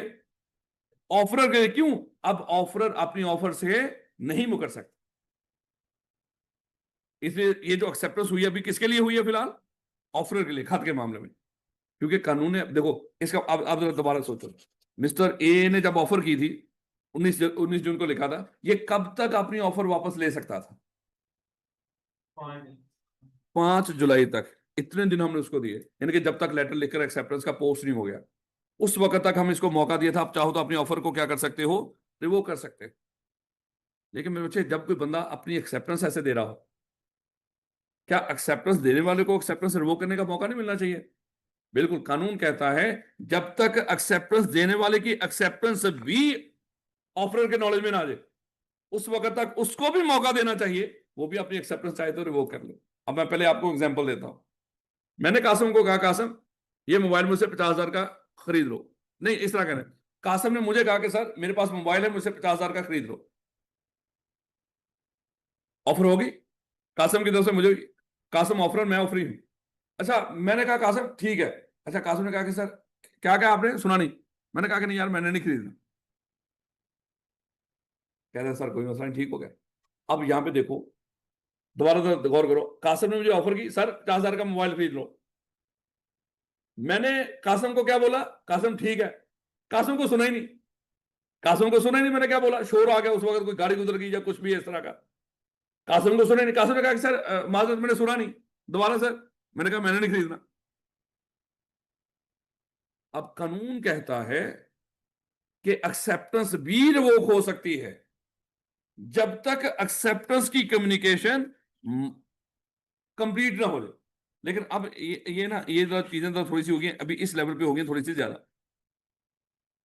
[SPEAKER 1] ऑफरर के लिए। क्यों? अब ऑफरर अपनी ऑफर से नहीं मुकर सकता। इसलिए ये जो एक्सेप्टेंस हुई है अभी किसके लिए हुई है फिलहाल? ऑफरर के लिए, खत के मामले में। क्योंकि कानून ने, देखो इसका, अब दोबारा सोचो, मिस्टर ए ने जब ऑफर की थी 19 जून को लिखा था, ये कब तक अपनी ऑफर वापस ले सकता था? 5 जुलाई तक। इतने दिन हमने उसको दिए, यानी कि जब तक लेटर लिखकर एक्सेप्टेंस का पोस्ट नहीं हो गया, उस वक्त तक हम इसको मौका दिया था। आप चाहो तो अपनी ऑफर को क्या कर सकते हो? रिवोक कर सकते हो। लेकिन मेरे बच्चे, जब कोई बंदा अपनी एक्सेप्टेंस ऐसे दे रहा हो, क्या एक्सेप्टेंस देने वाले को एक्सेप्टेंस रिवोक करने का मौका नहीं मिलना चाहिए? बिल्कुल, कानून कहता है जब तक एक्सेप्टेंस देने वाले की एक्सेप्टेंस भी ऑफर के नॉलेज में ना आ जाए, उस वक्त तक उसको भी मौका देना चाहिए, वो भी अपनी एक्सेप्टेंस चाहे तो रिवोक कर ले। अब मैं पहले आपको एग्जांपल देता हूं। मैंने कासिम को कहा, कासिम ये मोबाइल मुझसे 50,000 का खरीद लो। नहीं, इस तरह कहना, कासिम ने मुझे कहा कि सर मेरे पास मोबाइल है, मुझसे 50,000 का खरीद लो। ऑफर होगी कासिम की तरफ से मुझे, कासिम ऑफर, मैं ऑफरी हूं। अच्छा, मैंने कहा कासिम ठीक है। अच्छा, कासिम ने कहा कि सर, क्या कहा आपने? सुना नहीं। मैंने कहा कि नहीं यार, मैंने नहीं खरीदना। कह रहे सर कोई मसला नहीं, ठीक हो गया। अब यहां पे देखो, दोबारा तो गौर करो, कासिम ने मुझे ऑफर की सर 50,000 का मोबाइल खरीद लो। मैंने कासिम को क्या बोला? कासिम ठीक है। कासिम को सुना ही नहीं। कासिम को सुना ही नहीं मैंने क्या बोला। शोर आ गया उस वक्त, कोई गाड़ी गुजर गई या कुछ भी इस तरह का। कासिम को सुने नहीं, कासिम ने कहा कि सर माजरत मैंने सुना नहीं, दोबारा सर। मैंने कहा मैंने नहीं खरीदना। अब कानून कहता है कि एक्सेप्टेंस भी रिवोक हो सकती है जब तक एक्सेप्टेंस की कम्युनिकेशन कंप्लीट ना हो जाए। लेकिन अब ये ना, ये जो चीजें तो थोड़ी सी होगी अभी इस लेवल पे होगी थोड़ी सी ज्यादा।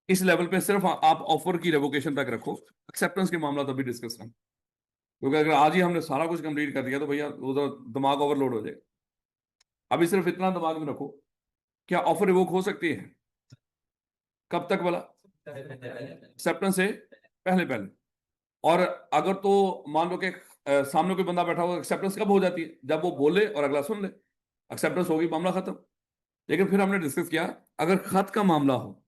[SPEAKER 1] इस लेवल पे सिर्फ आप ऑफर की रेवोकेशन तक रखो, एक्सेप्टेंस के मामला तभी डिस्कस करें, क्योंकि अगर आज ही हमने सारा कुछ कंप्लीट कर दिया तो भैया वो तो दिमाग ओवरलोड हो जाएगा। अभी सिर्फ इतना दिमाग में रखो, क्या ऑफर रिवोक हो सकती है? कब तक बोला? एक्सेप्टेंस से पहले पहले। और अगर तो मान लो कि सामने कोई बंदा बैठा हुआ, एक्सेप्टेंस कब हो जाती है? जब वो बोले और अगला सुन ले, एक्सेप्टेंस होगी, मामला खत्म। लेकिन फिर हमने डिस्कस किया, अगर खत का मामला हो,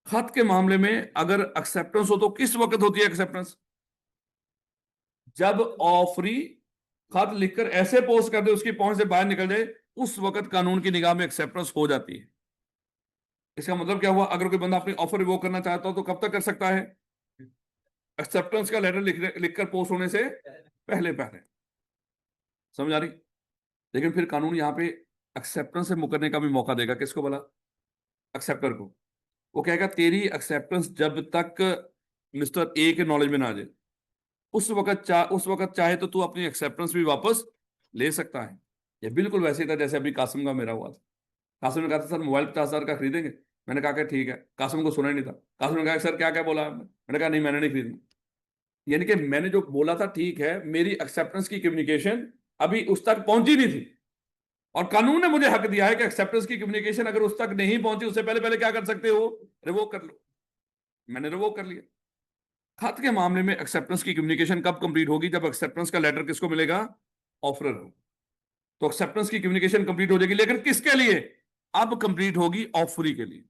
[SPEAKER 1] खत के मामले में अगर एक्सेप्टेंस हो तो किस वक्त होती है एक्सेप्टेंस? जब ऑफरी खत लिखकर ऐसे पोस्ट कर दे उसकी पहुंच से बाहर निकल जाए, उस वक्त कानून की निगाह में एक्सेप्टेंस हो जाती है। इसका मतलब क्या हुआ? अगर कोई बंदा अपनी ऑफर रिवोक करना चाहता हो तो कब तक कर सकता है? एक्सेप्टेंस का लेटर लिखकर पोस्ट होने से पहले पहले। समझ आ रही? लेकिन फिर कानून यहां पे एक्सेप्टेंस से मुकरने का भी मौका देगा। किसको बोला? एक्सेप्टर को। वो कहेगा तेरी एक्सेप्टेंस जब तक मिस्टर ए के नॉलेज में ना आ जाए, उस वक्त चाहे तो तू अपनी एक्सेप्टेंस भी वापस ले सकता है। ये बिल्कुल वैसे ही था जैसे अभी कासिम का मेरा हुआ था। कासिम ने कहा था सर मोबाइल 50,000 का खरीदेंगे। मैंने कहा कि ठीक है। कासिम को सुना ही नहीं था। कासिम ने कहा सर क्या क्या बोला आपने? मैंने कहा नहीं, मैंने नहीं खरीदना। यानी कि मैंने जो बोला था ठीक है, मेरी एक्सेप्टेंस की कम्युनिकेशन अभी उस तक पहुंची नहीं थी, और कानून ने मुझे हक दिया है कि एक्सेप्टेंस की कम्युनिकेशन अगर उस तक नहीं पहुंची, उससे पहले पहले क्या कर सकते हो? रिवोक कर लो। मैंने रिवोक कर लिया। खत के मामले में एक्सेप्टेंस की कम्युनिकेशन कब कंप्लीट होगी? जब एक्सेप्टेंस का लेटर किसको मिलेगा? ऑफरर को। तो एक्सेप्टेंस की कम्युनिकेशन कंप्लीट हो जाएगी, लेकिन किसके लिए? अब कंप्लीट होगी ऑफरी के लिए।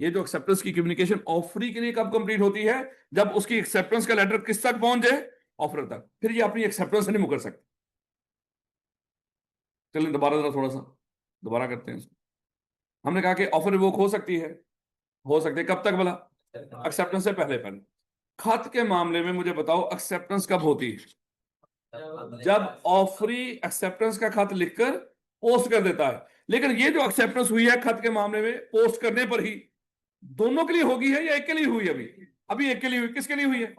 [SPEAKER 1] ये जो एक्सेप्टेंस की कम्युनिकेशन ऑफरी के लिए कब कंप्लीट होती है? जब उसकी एक्सेप्टेंस का लेटर किस तक पहुंच जाए? ऑफर तक। फिर ये अपनी एक्सेप्टेंस नहीं मुकर सकते। चलिए दोबारा जरा थोड़ा सा दोबारा करते हैं इसको। हमने कहा कि ऑफर रिवोक हो सकती है, हो सकती है कब तक बोला? एक्सेप्टेंस से पहले पहले। खत के मामले में मुझे बताओ एक्सेप्टेंस कब होती है? जब ऑफरी एक्सेप्टेंस का खत लिखकर पोस्ट कर देता है। लेकिन ये जो एक्सेप्टेंस हुई है खत के मामले में पोस्ट करने पर ही, दोनों के लिए होगी है या एक के लिए हुई? अभी अभी एक के लिए हुई। किसके लिए हुई है?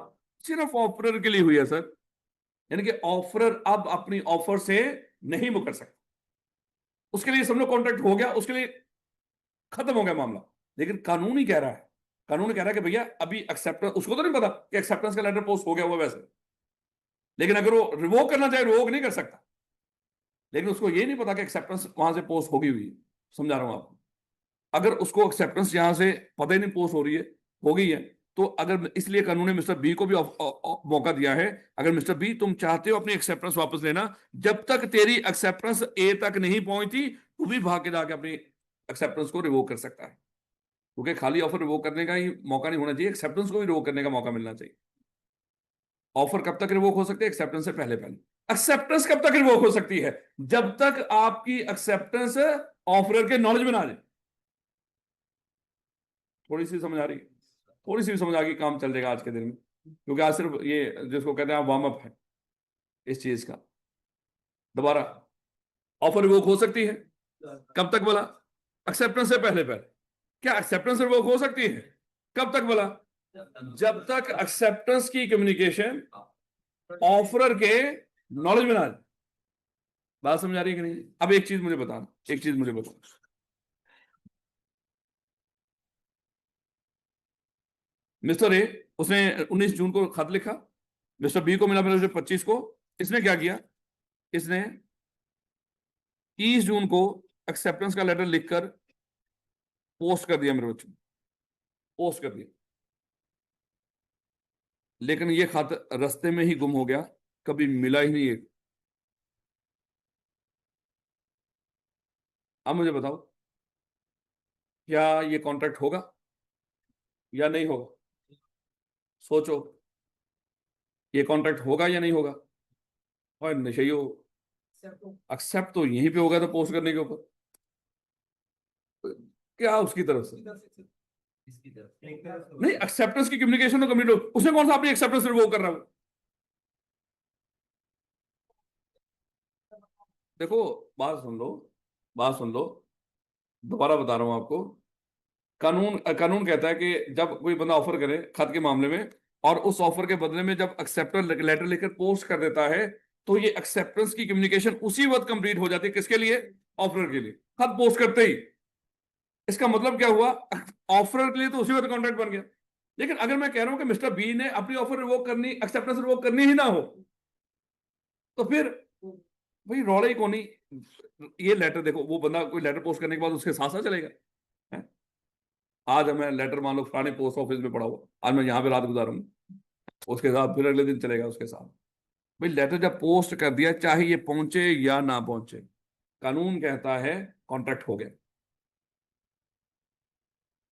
[SPEAKER 1] सिर्फ ऑफरर के लिए हुई है सर। यानी कि ऑफरर अब अपनी ऑफर से नहीं मुकर सकता। उसके लिए सब लोग कॉन्ट्रैक्ट हो गया, उसके लिए खत्म हो गया मामला। लेकिन कानून ही कह रहा है, कानून कह रहा है कि भैया अभी एक्सेप्टेंस, उसको तो नहीं पता कि एक्सेप्टेंस का लेटर पोस्ट हो गया हुआ वैसे, लेकिन अगर वो रिवोक करना चाहे रिवोक नहीं कर सकता। लेकिन उसको ये नहीं पता कि एक्सेप्टेंस वहां से पोस्ट होगी हुई। समझा रहा हूं आपको। अगर उसको एक्सेप्टेंस यहां से पता ही नहीं पोस्ट हो रही है, हो गई है, तो अगर, इसलिए कानून ने मिस्टर बी को भी मौका दिया है, अगर मिस्टर बी तुम चाहते हो अपनी एक्सेप्टेंस वापस लेना, जब तक तेरी एक्सेप्टेंस ए तक नहीं पहुंची, तू भी भाग के जाके अपनी एक्सेप्टेंस को रिवोक कर सकता है। क्योंकि खाली ऑफर रिवोक करने का ही मौका नहीं होना चाहिए, एक्सेप्टेंस को भी रिवोक करने का मौका मिलना चाहिए। ऑफर कब तक रिवोक हो सकती है? एक्सेप्टेंस से पहले पहले। एक्सेप्टेंस कब तक रिवोक हो सकती है? जब तक आपकी एक्सेप्टेंस ऑफरर के नॉलेज में ना आ जाए। थोड़ी सी समझ आ रही? थोड़ी सी भी समझ आ गई, काम चल जाएगा आज के दिन में। क्योंकि आज सिर्फ ये जिसको कहते हैं वार्म अप है इस चीज का। दोबारा, ऑफर रिवोक हो सकती है कब तक बोला? एक्सेप्टेंस से पहले पहले। क्या एक्सेप्टेंस रिवोक हो सकती है कब तक बोला? जब तक एक्सेप्टेंस की कम्युनिकेशन ऑफरर के नॉलेज में ना आ जाए। बात समझ आ रही है कि नहीं? अब एक चीज मुझे बताना, एक चीज मुझे बताना। मिस्टर ए, उसने 19 जून को खत लिखा, मिस्टर बी को मिला मेरे 25 को। इसने क्या किया? इसने 30 जून को एक्सेप्टेंस का लेटर लिखकर पोस्ट कर दिया मेरे बच्चों, पोस्ट कर दिया। लेकिन ये खत रास्ते में ही गुम हो गया, कभी मिला ही नहीं। अब मुझे बताओ, क्या ये कॉन्ट्रैक्ट होगा या नहीं होगा? सोचो, ये कॉन्ट्रैक्ट होगा या नहीं होगा? और नशे हो, एक्सेप्ट तो यहीं पे होगा तो पोस्ट करने के ऊपर, क्या उसकी तरफ से नहीं? एक्सेप्टेंस की कम्युनिकेशन तो कम्प्लीट हो, उसने कौन सा अपनी एक्सेप्टेंस रिवोक कर रहा है? देखो, बात सुन लो, बात सुन लो, दोबारा बता रहा हूं आपको। कानून कानून कहता है कि जब कोई बंदा ऑफर करे खत के मामले में, और उस ऑफर के बदले में जब एक्सेप्टर लेटर लेकर पोस्ट कर देता है, तो ये एक्सेप्टेंस की कम्युनिकेशन उसी वक्त कंप्लीट हो जाती है। किसके लिए? ऑफर के लिए। खत पोस्ट करते ही। इसका मतलब क्या हुआ? ऑफर के लिए तो उसी वक्त कॉन्ट्रैक्ट बन गया। लेकिन अगर मैं कह रहा हूं कि मिस्टर बी ने अपनी ऑफर रिवोक करनी, एक्सेप्टेंस रिवोक करनी ही ना हो, तो फिर भाई रौला ही कौन नहीं। ये लेटर देखो, वो बंदा कोई लेटर पोस्ट करने के बाद उसके साथ साथ चलेगा। हैं? आज मैं लेटर मान लो फलाने पोस्ट ऑफिस में पड़ा हुआ, आज मैं यहाँ पे रात गुजारूंगा, उसके साथ फिर अगले दिन चलेगा उसके साथ। भाई लेटर जब पोस्ट कर दिया, चाहे ये पहुंचे या ना पहुंचे, कानून कहता है कॉन्ट्रैक्ट हो गया।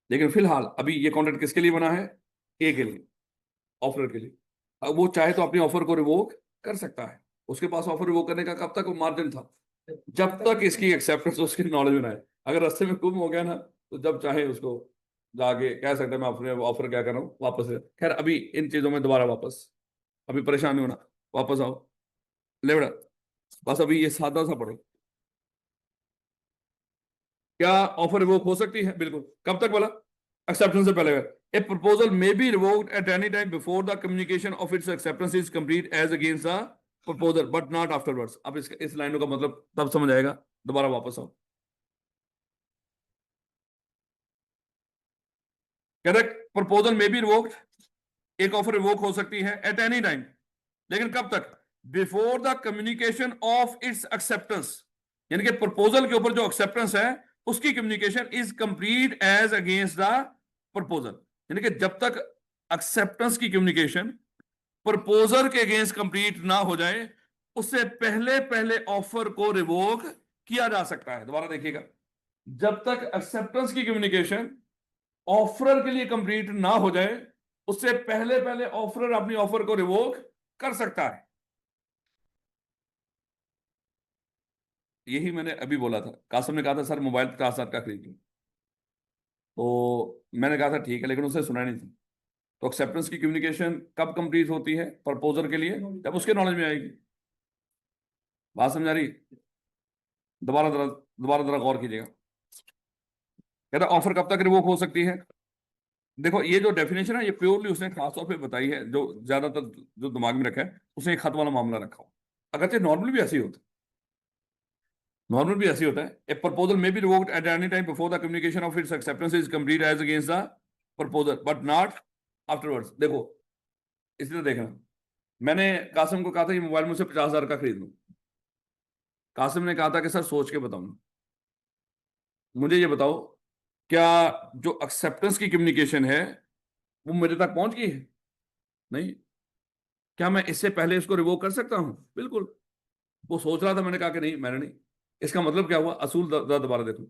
[SPEAKER 1] लेकिन फिलहाल अभी ये कॉन्ट्रैक्ट किसके लिए बना है? ए के लिए, ऑफर के लिए। अब वो चाहे तो अपनी ऑफर को रिवोक कर सकता है। उसके पास ऑफर रिवोक करने का कब तक मार्जिन था? जब तक इसकी एक्सेप्टेंस उसके नॉलेज में ना आए। अगर रास्ते में गुम हो गया ना, तो जब चाहे उसको जाके कह सकते हैं मैं अपने ऑफर क्या कर रहा हूँ, वापस ले। खैर अभी इन चीजों में दोबारा वापस, अभी परेशान नहीं होना, वापस आओ। ले बेटा, बस अभी ये सादा सा पढ़ो। क्या ऑफर रिवोक हो सकती है? बिल्कुल। कब तक बोला? एक्सेप्टेंस से पहले। A proposal may be revoked at any time before the communication of its acceptance is complete as against the proposal but not afterwards. अब इस लाइनों का मतलब तब समझ आएगा, दोबारा वापस आओ। Correct, proposal may be revoked, एक ऑफर रिवोक हो सकती है एट एनी टाइम, लेकिन कब तक? Before the communication of its acceptance. यानी कि प्रपोजल के ऊपर जो एक्सेप्टेंस है, उसकी communication is complete as against the proposal. यानी कि जब तक एक्सेप्टेंस की कम्युनिकेशन प्रपोजल के अगेंस्ट कंप्लीट ना हो जाए, उससे पहले पहले ऑफर को रिवोक किया जा सकता है। दोबारा देखिएगा, जब तक एक्सेप्टेंस की कम्युनिकेशन ऑफरर के लिए कंप्लीट ना हो जाए, उससे पहले पहले ऑफरर अपनी ऑफर को रिवोक कर सकता है। यही मैंने अभी बोला था। कासिम ने कहा था सर मोबाइल 50,000 का खरीद लो, तो मैंने कहा था ठीक है, लेकिन उसे सुना नहीं था। तो एक्सेप्टेंस की कम्युनिकेशन कब कंप्लीट होती है प्रपोजर के लिए? जब उसके नॉलेज में आएगी। बात समझ आ रही? दोबारा जरा गौर कीजिएगा। कहता ऑफर कब तक रिवोक हो सकती है। देखो ये जो डेफिनेशन है, ये प्योरली उसने खासतौर पे बताई है, जो ज्यादातर जो दिमाग में रखा है उसने एक खत वाला मामला रखा हो। अगरचे नॉर्मल भी ऐसे ही होता है, नॉर्मल भी ऐसे ही होता है। A proposal may be revoked at any time before the communication of its acceptance is complete as against the proposal but not afterwards. देखो इसी तरह देखना, मैंने कासिम को कहा था ये मोबाइल मुझसे 50,000 का खरीद लो। कासिम ने कहा था कि सर सोच के बताऊंगा। मुझे ये बताओ, क्या जो एक्सेप्टेंस की कम्युनिकेशन है वो मेरे तक पहुंच गई है? नहीं। क्या मैं इससे पहले इसको रिवोक कर सकता हूं? बिल्कुल। वो सोच रहा था, मैंने कहा कि नहीं, मैंने नहीं। इसका मतलब क्या हुआ? असूल दोबारा देखो।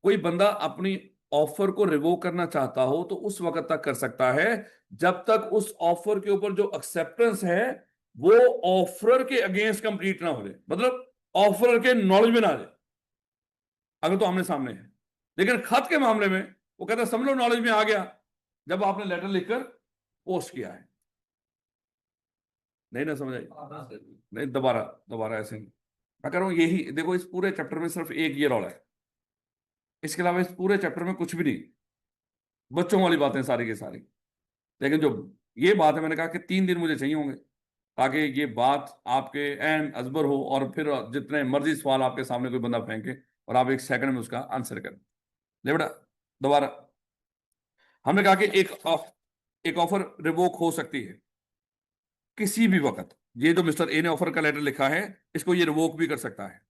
[SPEAKER 1] कोई बंदा अपनी ऑफर को रिवोक करना चाहता हो तो उस वक्त तक कर सकता है जब तक उस ऑफर के ऊपर जो एक्सेप्टेंस है वो ऑफर के अगेंस्ट कंप्लीट ना हो जाए, मतलब ऑफर के नॉलेज में ना आ जाए। अगर तो आमने सामने है। लेकिन खत के मामले में वो कहता है समझ लो नॉलेज में आ गया जब आपने लेटर लिखकर पोस्ट किया है। नहीं ना समझ आई? नहीं, दोबारा दोबारा ऐसे नहीं। मैं कह रहा हूं यही देखो, इस पूरे चैप्टर में सिर्फ एक ये रौला है, इसके अलावा इस पूरे चैप्टर में कुछ भी नहीं। बच्चों वाली बातें सारी की सारी। लेकिन जो ये बात है, मैंने कहा कि 3 दिन मुझे चाहिए होंगे ताकि ये बात आपके एन अजबर हो, और फिर जितने मर्जी सवाल आपके सामने कोई बंदा फेंके और आप एक सेकंड में उसका आंसर करें। ले बेटा, दोबारा हमने कहा कि एक ऑफर रिवोक हो सकती है किसी भी वक्त। ये जो मिस्टर ए ने ऑफर का लेटर लिखा है, इसको ये रिवोक भी कर सकता है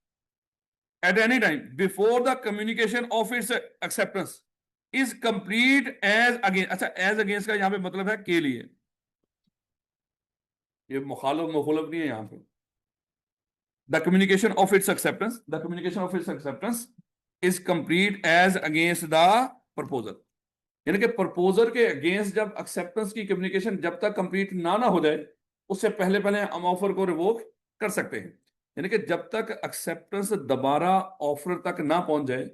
[SPEAKER 1] at any time before the communication of its acceptance is complete as against. अच्छा, एज अगेंस्ट का यहां पे मतलब है के लिए, ये मुखालिफ मुखलफ नहीं है यहां पे। The communication of its acceptance, the communication of its acceptance is complete as against the proposal. यानी कि प्रपोजर के अगेंस्ट जब एक्सेप्टेंस की कम्युनिकेशन जब तक कंप्लीट ना हो जाए, उससे पहले पहले हम ऑफर को रिवोक कर सकते हैं। यानी कि जब तक एक्सेप्टेंस दोबारा ऑफर तक ना पहुंच जाए,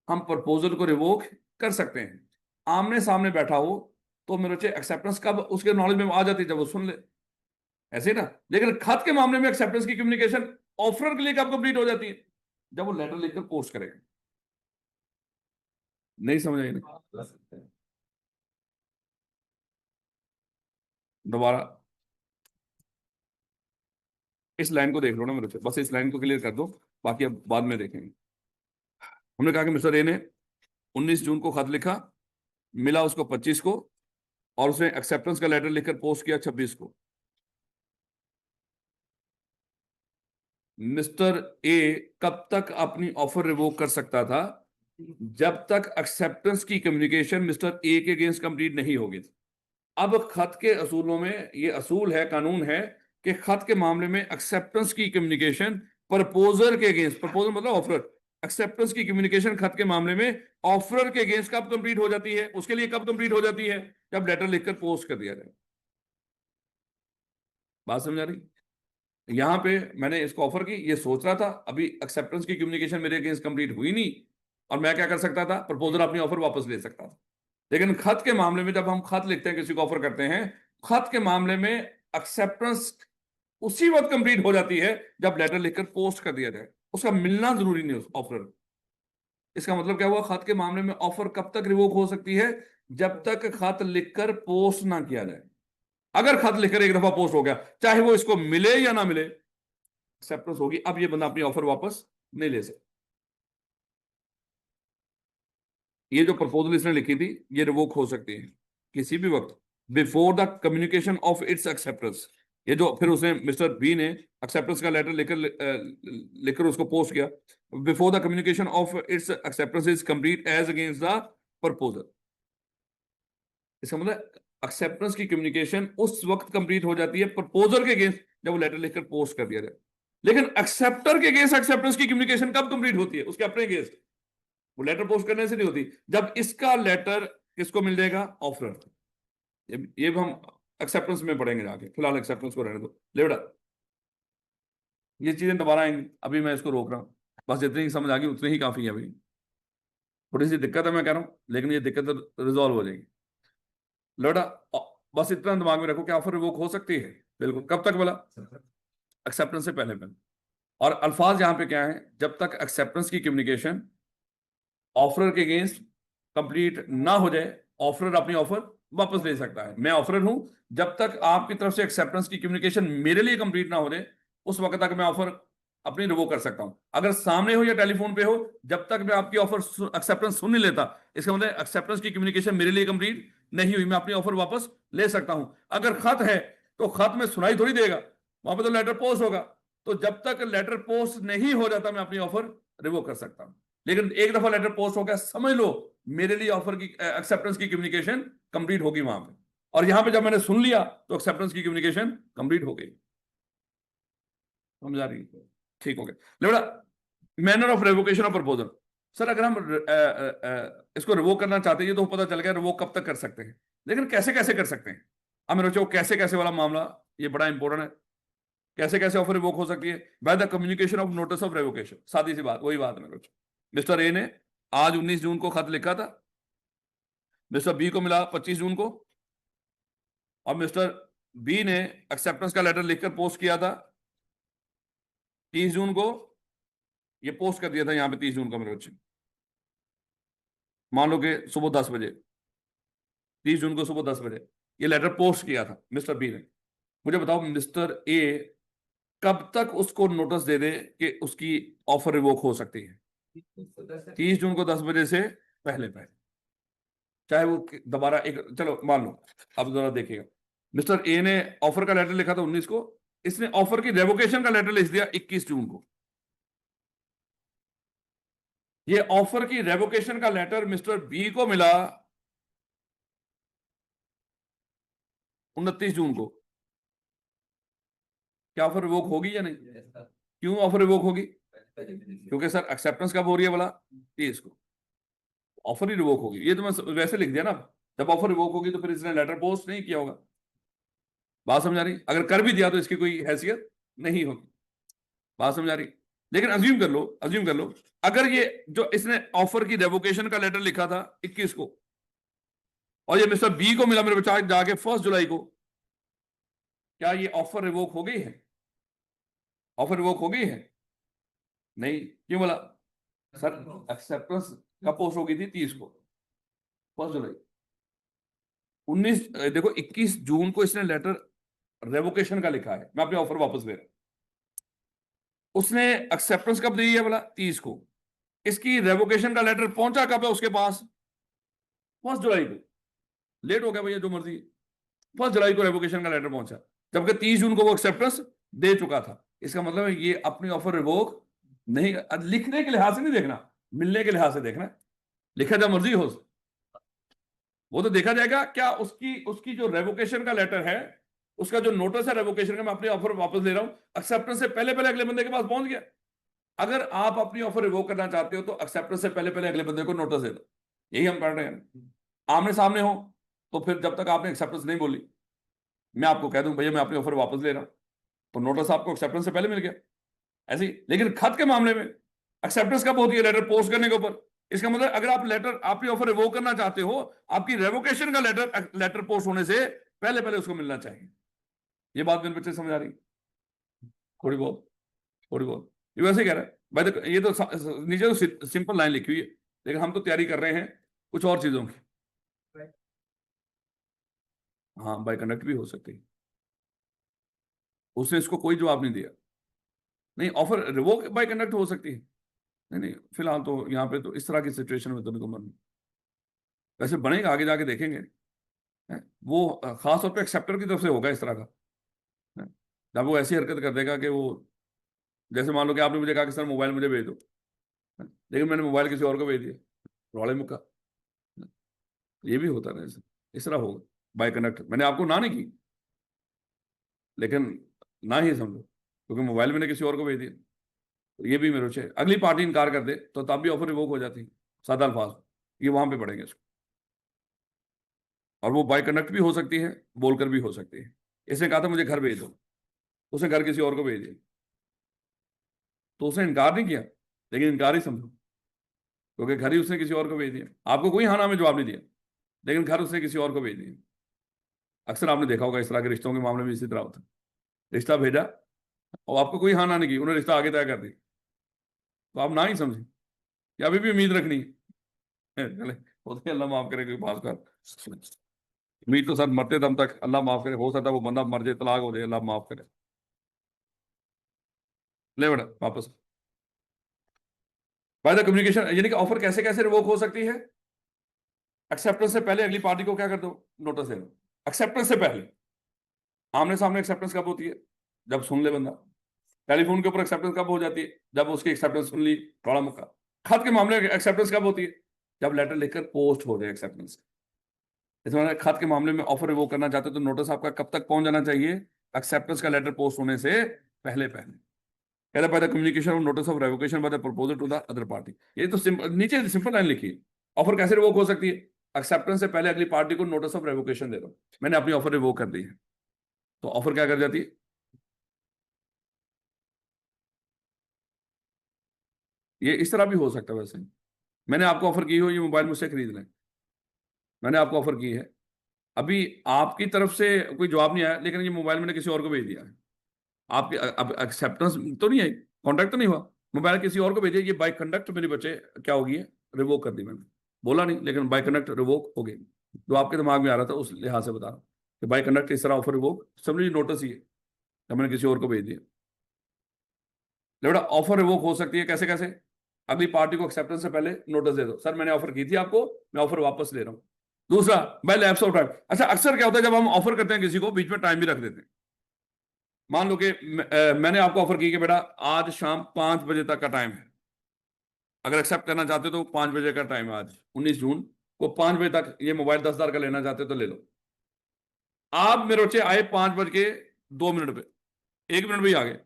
[SPEAKER 1] हम प्रपोजल को रिवोक कर सकते हैं। आमने सामने बैठा हो तो मेरे बच्चे एक्सेप्टेंस कब उसके नॉलेज में आ जाती है? जब वो सुन ले, ऐसे ही ना। लेकिन खत के मामले में एक्सेप्टेंस की कम्युनिकेशन ऑफर के लिए कब कंप्लीट हो जाती है? जब वो लेटर लिखकर पोस्ट करेगा। नहीं समझ आई ना? दोबारा इस लाइन को देख लो ना मेरे से, बस इस लाइन को क्लियर कर दो, बाकी अब बाद में देखेंगे। हमने कहा कि मिस्टर ए ने 19 जून को खत लिखा, मिला उसको 25 को, और उसने एक्सेप्टेंस का लेटर लिखकर पोस्ट किया 26 को। मिस्टर ए कब तक अपनी ऑफर रिवोक कर सकता था? जब तक एक्सेप्टेंस की कम्युनिकेशन मिस्टर ए के अगेंस्ट कंप्लीट नहीं होगी। अब खत के असूलों में ये असूल है, कानून है कि खत के मामले में एक्सेप्टेंस की कम्युनिकेशन प्रपोजर के अगेंस्ट, प्रपोजर मतलब ऑफर, एक्सेप्टेंस की कम्युनिकेशन खत के मामले में ऑफर के अगेंस्ट कब कंप्लीट हो जाती है? उसके लिए कब कंप्लीट हो जाती है? जब लेटर लिखकर पोस्ट कर दिया जाए। बात समझ आ रही? यहां पे मैंने इसको ऑफर की, ये सोच रहा था, अभी एक्सेप्टेंस की कम्युनिकेशन मेरे अगेंस्ट कंप्लीट हुई नहीं, और मैं क्या कर सकता था? प्रपोजर अपनी ऑफर वापस ले सकता था। लेकिन खत के मामले में जब हम खत लिखते हैं, किसी को ऑफर करते हैं, खत के मामले में एक्सेप्टेंस उसी वक्त कंप्लीट हो जाती है जब लेटर लिखकर पोस्ट कर दिया जाए। उसका मिलना जरूरी नहीं ऑफर। इसका मतलब क्या हुआ? खत के मामले में ऑफर कब तक रिवोक हो सकती है? जब तक खत लिखकर पोस्ट ना किया जाए। अगर खत लिखकर एक दफा पोस्ट हो गया, चाहे वो इसको मिले या ना मिले, एक्सेप्टेंस होगी। अब ये बंदा अपनी ऑफर वापस नहीं ले सकता। ये जो प्रपोजल इसने लिखी थी, ये रिवोक हो सकती है किसी भी वक्त, before the communication of its acceptance. ये जो फिर उसने मिस्टर बी ने एक्सेप्टेंस का लेटर लिखकर लिखकर उसको पोस्ट किया, before the communication of its acceptance is complete as against the proposal. इसका मतलब एक्सेप्टेंस की कम्युनिकेशन उस वक्त कंप्लीट हो जाती है प्रपोजर के अगेंस्ट, जब वो लेटर लिखकर पोस्ट कर दिया जाए। लेकिन एक्सेप्टर के अगेंस्ट एक्सेप्टेंस की कम्युनिकेशन कब कंप्लीट होती है? उसके अपने अगेंस्ट। वो लेटर पोस्ट करने से नहीं होती, जब इसका लेटर किसको मिल जाएगा? ऑफर। ये भी हम एक्सेप्टेंस में पढ़ेंगे जाके, फिलहाल एक्सेप्टेंस को रहने दो। ले बेटा, ये चीजें दोबारा आएंगी, अभी मैं इसको रोक रहा हूं। बस जितनी ही समझ आ गई उतनी ही काफी है। अभी थोड़ी सी दिक्कत है मैं कह रहा हूं, लेकिन ये दिक्कत रिजॉल्व हो जाएगी। बेटा बस इतना दिमाग में रखो कि ऑफर रिवोक हो सकती है। बिल्कुल। कब तक बोला? एक्सेप्टेंस से पहले पहले। और अल्फाज यहां पे क्या है? जब तक एक्सेप्टेंस की कम्युनिकेशन ऑफर के अगेंस्ट कंप्लीट ना हो जाए, ऑफर अपनी ऑफर वापस ले सकता है। मैं ऑफर हूं, जब तक आपकी तरफ से एक्सेप्टेंस की कम्युनिकेशन मेरे लिए कंप्लीट ना हो जाए, उस वक्त तक मैं ऑफर अपनी रिवोक कर सकता हूं। अगर सामने हो या टेलीफोन पे हो, जब तक मैं आपकी ऑफर एक्सेप्टेंस सुन नहीं लेता, इसका मतलब एक्सेप्टेंस की कम्युनिकेशन मेरे लिए कंप्लीट नहीं हुई, मैं अपनी ऑफर वापस ले सकता हूं। अगर खत है तो खत में सुनाई थोड़ी देगा, वहां पर तो लेटर पोस्ट होगा। तो जब तक लेटर पोस्ट नहीं हो जाता, मैं अपनी ऑफर रिवोक कर सकता हूं। लेकिन एक दफा लेटर पोस्ट हो गया, समझ लो मेरे लिए ऑफर की एक्सेप्टेंस की कम्युनिकेशन कंप्लीट होगी वहां पे। और यहां पे जब मैंने सुन लिया तो एक्सेप्टेंस की कम्युनिकेशन कंप्लीट हो गई। समझ आ रही है? ठीक हो गया। लेकिन manner of revocation of proposal, sir अगर हम इसको रिवोक करना चाहते हैं, तो पता चल गया रिवोक कब तक कर सकते हैं, लेकिन कैसे कैसे कर सकते हैं? अब मेरे बच्चों, कैसे कैसे वाला मामला ये बड़ा इंपॉर्टेंट है। कैसे कैसे ऑफर रिवोक हो सकती है? Bye the communication of notice of revocation. सादी सी बात, वही बात है मेरे बच्चों। मिस्टर ए ने आज 19 जून को खत लिखा था, मिस्टर बी को मिला 25 जून को, और मिस्टर बी ने एक्सेप्टेंस का लेटर लिखकर पोस्ट किया था 30 जून को। ये पोस्ट कर दिया था यहां पे 30 जून को मेरे बच्चे, मान लो कि सुबह 10 बजे, 30 जून को सुबह 10 बजे ये लेटर पोस्ट किया था मिस्टर बी ने। मुझे बताओ मिस्टर ए कब तक उसको नोटिस दे दे कि उसकी ऑफर रिवोक हो सकती है? 30 जून को 10 बजे से पहले पहले। चाहे वो दोबारा एक, चलो मान लो, अब जरा देखिएगा, मिस्टर ए ने ऑफर का लेटर लिखा था 19 को, इसने ऑफर की रेवोकेशन का लेटर लिख दिया 21 जून को। ये ऑफर की रेवोकेशन का लेटर मिस्टर बी को मिला 29 जून को। क्या ऑफर रिवोक होगी या नहीं? क्यों ऑफर रिवोक होगी? क्योंकि सर एक्सेप्टेंस कब हो रही है बोला? 30 को। ऑफर ही रिवोक होगी। ये तो मैं वैसे लिख दिया ना, जब ऑफर रिवोक होगी तो फिर इसने लेटर पोस्ट नहीं किया होगा। बात समझ आ रही? अगर कर भी दिया तो इसकी कोई हैसियत नहीं होगी। बात समझ आ रही? लेकिन अज्यूम कर लो, अज्यूम कर लो, अगर ये जो इसने ऑफर की रेवोकेशन का लेटर लिखा था 21 को, और ये मिस्टर बी को मिला मेरे बच्चा जाके 1 जुलाई को, क्या ये ऑफर रिवोक हो गई है? ऑफर रिवोक हो गई है? नहीं, क्यों बोला? सर एक्सेप्टेंस कब पोस्ट हो गई थी? 30 को, 1 जुलाई। 19 देखो 21 जून को इसने लेटर रेवोकेशन का लिखा है, मैं अपने ऑफर वापस ले रहा हूं। उसने एक्सेप्टेंस कब दी है बोला? 30 को। इसकी रेवोकेशन का लेटर पहुंचा कब है उसके पास? 1 जुलाई को। लेट हो गया भैया, जो मर्जी। 1 जुलाई को रेवोकेशन का लेटर पहुंचा, जबकि 30 जून को वो एक्सेप्टेंस दे चुका था। इसका मतलब है ये अपनी ऑफर रिवोक नहीं, लिखने के लिहाज से नहीं देखना, मिलने के लिहाज से देखना। लिखा जब मर्जी हो, वो तो देखा जाएगा क्या उसकी उसकी जो रेवोकेशन का लेटर है, उसका जो नोटिस है रेवोकेशन का, मैं अपनी ऑफर वापस ले रहा हूं, एक्सेप्टेंस से पहले पहले अगले बंदे के पास पहुंच गया। अगर आप अपनी ऑफर रिवोक करना चाहते हो तो एक्सेप्टेंस से पहले पहले अगले बंदे को नोटिस दे दो। यही हम कर रहे हैं। आमने सामने हो तो फिर जब तक आपने एक्सेप्टेंस नहीं बोली, मैं आपको कह दूं भैया मैं अपनी ऑफर वापस ले रहा हूं, तो नोटिस आपको एक्सेप्टेंस से पहले मिल गया, ऐसे ही। लेकिन खत के मामले में एक्सेप्टेंस कब होती है? लेटर पोस्ट करने के ऊपर। इसका मतलब अगर आप लेटर, आपकी ऑफर रिवोक करना चाहते हो, आपकी रेवोकेशन का लेटर पोस्ट होने से पहले पहले उसको मिलना चाहिए। ये बात मेरे बच्चे समझ आ रही? थोड़ी बहुत, थोड़ी बहुत। ये वैसे कह रहा है भाई, देखो ये तो नीचे तो सिंपल लाइन लिखी हुई है, लेकिन हम तो तैयारी कर रहे हैं कुछ और चीजों की। हाँ, बाय कंडक्ट भी हो सकती है। उसने इसको कोई जवाब नहीं दिया। नहीं, ऑफर रिवोक बाय कंडक्ट हो सकती है। नहीं नहीं, फिलहाल तो यहाँ पे तो इस तरह की सिचुएशन में तो नहीं, मन वैसे बनेगा, आगे जाके देखेंगे। वो खास तौर पे एक्सेप्टर की तरफ से होगा इस तरह का। है? जब वो ऐसी हरकत कर देगा कि वो, जैसे मान लो कि आपने मुझे कहा कि सर मोबाइल मुझे भेज दो, लेकिन मैंने मोबाइल किसी और को भेज दिया, रौले मुक्का। ये भी होता है, इस तरह होगा बाय कंडक्ट। मैंने आपको ना नहीं की, लेकिन ना ही समझो, क्योंकि मोबाइल मैंने किसी और को भेज दिया। तो ये भी मेरे से अगली पार्टी इनकार कर दे तो तब भी ऑफर रिवोक हो जाती है, सादा अल्फाज। ये वहां पे पड़ेंगे इसको। और वो बाय कंडक्ट भी हो सकती है, बोलकर भी हो सकती है। इसने कहा था मुझे घर भेज दो, उसने घर किसी और को भेज दिया, तो उसने इनकार नहीं किया, लेकिन इनकार ही समझो, क्योंकि घर ही उसने किसी और को भेज दिया। आपको कोई हाँ ना में जवाब नहीं दिया, लेकिन घर उसने किसी और को भेज दिया। अक्सर आपने देखा होगा इस तरह के रिश्तों के मामले में इसी तरह होता है। रिश्ता भेजा और आपको कोई हाँ ना नहीं की, उन्होंने रिश्ता आगे तय कर दिया, तो आप ना ही समझे या अभी भी उम्मीद रखनी है? चले, होते अल्लाह माफ करे कोई पास कर। उम्मीद तो सर मरते दम तक, अल्लाह माफ करे, हो सकता है वो बंदा मर जाए, तलाक हो जाए, अल्लाह माफ करे। ले बेटा वापस। बाय द कम्युनिकेशन, यानी कि ऑफर कैसे कैसे रिवोक हो सकती है? एक्सेप्टेंस से पहले अगली पार्टी को क्या कर दो? नोटिस दे दो। एक्सेप्टेंस से पहले। आमने सामने एक्सेप्टेंस कब होती है? जब सुन ले बंदा। टेलीफोन के ऊपर एक्सेप्टेंस कब हो जाती है? जब उसकी एक्सेप्टेंस सुन ली, थोड़ा मुक्का। खत के मामले में एक्सेप्टेंस कब होती है? जब लेटर लिखकर पोस्ट हो जाए एक्सेप्टेंस। इसमें खत के मामले में ऑफर रिवोक करना चाहते हो तो नोटिस आपका कब तक पहुंच जाना चाहिए? एक्सेप्टेंस का लेटर पोस्ट होने से पहले पहले। कहता by the communication of notice of revocation by the proposal to the other party. ये तो नीचे सिंपल लाइन लिखी है। ऑफर कैसे रिवोक हो सकती है? एक्सेप्टेंस से पहले अगली पार्टी को नोटिस ऑफ रेवोकेशन दे दो। मैंने अपनी ऑफर रिवोक कर दी है, तो ऑफर क्या कर जाती है? ये इस तरह भी हो सकता है। वैसे मैंने आपको ऑफर की हो ये मोबाइल मुझसे खरीद लें, मैंने आपको ऑफर की है, अभी आपकी तरफ से कोई जवाब नहीं आया, लेकिन ये मोबाइल मैंने किसी और को भेज दिया है। आपकी अब एक्सेप्टेंस तो नहीं आई, कॉन्टैक्ट तो नहीं हुआ, मोबाइल किसी और को भेजिए, ये बाय कंडक्ट मेरे बच्चे क्या होगी है? रिवोक कर दी मैंने। बोला नहीं, लेकिन बाय कंडक्ट रिवोक हो गई। जो आपके दिमाग में आ रहा था उस लिहाज से बता रहा हूं कि बाय कंडक्ट इस तरह ऑफर रिवोक समझिए, नोटिस ही है कि मैंने किसी और को भेज दिया। लेकिन ऑफर रिवोक हो सकती है कैसे कैसे? अगली पार्टी को एक्सेप्टेंस से पहले नोटिस दे दो, सर मैंने ऑफर की थी आपको, मैं ऑफर वापस ले रहा हूं। दूसरा, बाय लैप्स ऑफ टाइम। अच्छा, अक्सर क्या होता है जब हम ऑफर करते हैं किसी को, बीच में टाइम भी रख देते हैं। मान लो कि मैंने आपको ऑफर की कि बेटा आज शाम 5 बजे तक का टाइम है, अगर एक्सेप्ट करना चाहते हो तो 5 बजे का टाइम है, आज 19 जून को 5 बजे तक ये मोबाइल 10,000 का लेना चाहते हो तो ले लो। आप मेरे बच्चे आए 5 बज के 2 मिनट पे, 1 मिनट भी आ गए,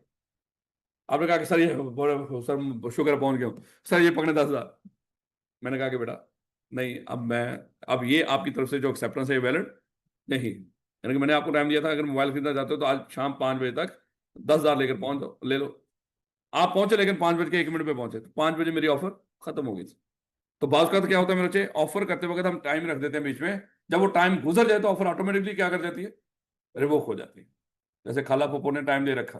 [SPEAKER 1] आपने कहा कि सर ये सर शुक्र पहुंच गया हूं, सर ये पकड़े 10,000। मैंने कहा कि बेटा नहीं, अब ये आपकी तरफ से जो एक्सेप्टेंस है वैलिड नहीं, यानी कि मैंने आपको टाइम दिया था, अगर मोबाइल खरीदना चाहते हो तो आज शाम 5 बजे तक 10,000 लेकर पहुंच जाओ, ले लो। आप पहुंचे लेकिन 5 बज के 1 मिनट पे पहुंचे, तो 5 बजे मेरी ऑफर खत्म हो गई थी। तो बात का क्या होता है मेरे बच्चे, ऑफर करते वक्त हम टाइम रख देते हैं बीच में, जब वो टाइम गुजर जाए तो ऑफर ऑटोमेटिकली क्या कर जाती है? रिवोक हो जाती है। जैसे खाला पोपो ने टाइम दे रखा,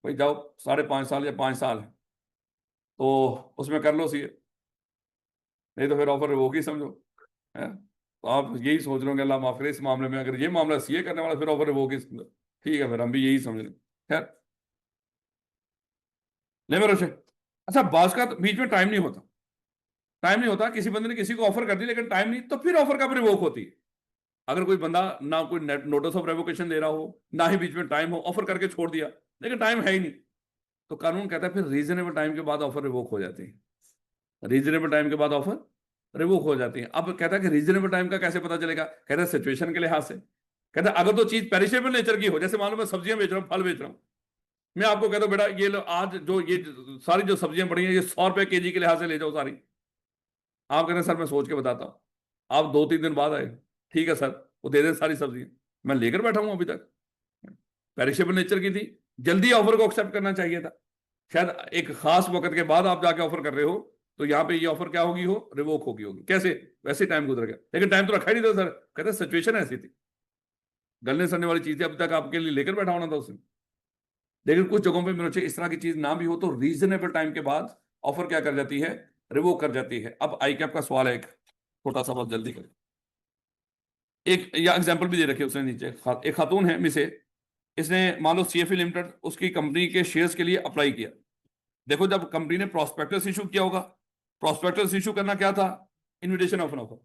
[SPEAKER 1] भाई जाओ 5.5 साल या 5 साल है तो उसमें कर लो सीए, नहीं तो फिर ऑफर रिवोक ही समझो। है तो आप यही सोच रहे हो कि अल्लाह माफ करे, इस मामले में अगर ये मामला सीए करने वाला फिर ऑफर रिवोक ही समझो। ठीक है, फिर हम भी यही समझ रहे हैं। खैर, ले मेरे से। अच्छा, बास का बीच में टाइम नहीं होता, टाइम नहीं होता, किसी बंदे ने किसी को ऑफर कर दी लेकिन टाइम नहीं, तो फिर ऑफर कब रिवोक होती है? अगर कोई बंदा ना कोई नोटिस ऑफ रेवोकेशन दे रहा हो, ना ही बीच में टाइम हो, ऑफर करके छोड़ दिया, लेकिन टाइम है ही नहीं, तो कानून कहता है फिर रीजनेबल टाइम के बाद ऑफर रिवोक हो जाती है। रीजनेबल टाइम के बाद ऑफर रिवोक हो जाती है। अब कहता है कि रीजनेबल टाइम का कैसे पता चलेगा? कहता है सिचुएशन के लिहाज से। कहता है अगर तो चीज पेरिशेबल नेचर की हो, जैसे मान लो मैं सब्जियां बेच रहा हूँ, फल बेच रहा हूँ, मैं आपको कहता हूँ बेटा ये लो, आज जो ये सारी जो सब्जियां पड़ी हैं ये 100 रुपए केजी के लिहाज से ले जाओ सारी। आप कहते हैं सर मैं सोच के बताता हूँ। आप 2-3 दिन बाद आए, ठीक है सर, वो दे दें सारी सब्जियां, मैं लेकर बैठा हूं अभी तक। पेरिशेबल नेचर की थी, जल्दी ऑफर को एक्सेप्ट करना चाहिए था। शायद एक खास वक्त के बाद आप जाके ऑफर कर रहे हो, तो यहाँ पे ये ऑफर क्या होगी, हो रिवोक होगी कैसे? वैसे टाइम गुजर गया, लेकिन टाइम तो रखा ही नहीं था सर। कहते सिचुएशन ऐसी थी, गलने सड़ने वाली चीजें अभी तक आपके लिए लेकर बैठा होना था उसने। लेकिन कुछ जगहों पे मेरे इस तरह की चीज ना भी हो तो रीजनेबल टाइम के बाद ऑफर क्या कर जाती है, रिवोक कर जाती है। अब आई कैप का सवाल है एक छोटा सा, बहुत जल्दी कर। एक या एग्जांपल भी दे रखे उसने नीचे, एक खातून है मिसे, इसने मान लो सीएफई लिमिटेड उसकी कंपनी के शेयर्स के लिए अप्लाई किया। देखो जब कंपनी ने प्रोस्पेक्टस इशू किया होगा, प्रोस्पेक्टस इशू करना क्या था, इनविटेशन ऑफ एन ऑफर।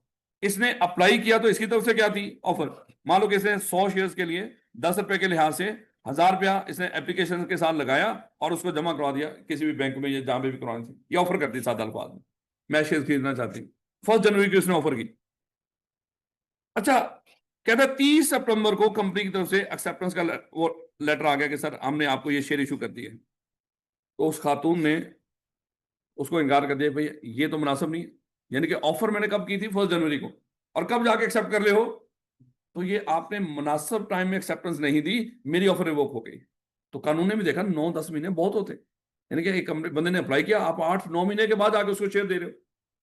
[SPEAKER 1] इसने अप्लाई किया तो इसकी तरफ से क्या थी, ऑफर। मान लो कि इसने 100 शेयर्स के लिए 10 रुपए के लिहाज से 1,000 रुपया इसने एप्लीकेशन के साथ लगाया और उसको जमा करवा दिया किसी भी बैंक में या जहां पे भी करवानी थी। ये ऑफर कर दी सादा अल्फाज में, मैं शेयर खरीदना चाहती हूँ। 1 जनवरी की उसने ऑफर की। अच्छा, कहता है 30 सितंबर को कंपनी की तरफ से एक्सेप्टेंस का वो लेटर आ गया कि सर हमने आपको ये शेयर इशू कर दिए। तो उस खातून ने उसको इनकार कर दिया, भाई ये तो मुनासिब नहीं है। यानी कि ऑफर मैंने कब की थी, 1 जनवरी को, और कब जाके एक्सेप्ट कर ले हो, तो ये आपने मुनासिब टाइम में एक्सेप्टेंस नहीं दी, मेरी ऑफर रिवोक हो गई। तो कानून ने भी देखा 9-10 महीने बहुत होते, यानी कि एक बंदे ने अप्लाई किया, आप 8-9 महीने के बाद आके उसको शेयर दे रहे हो।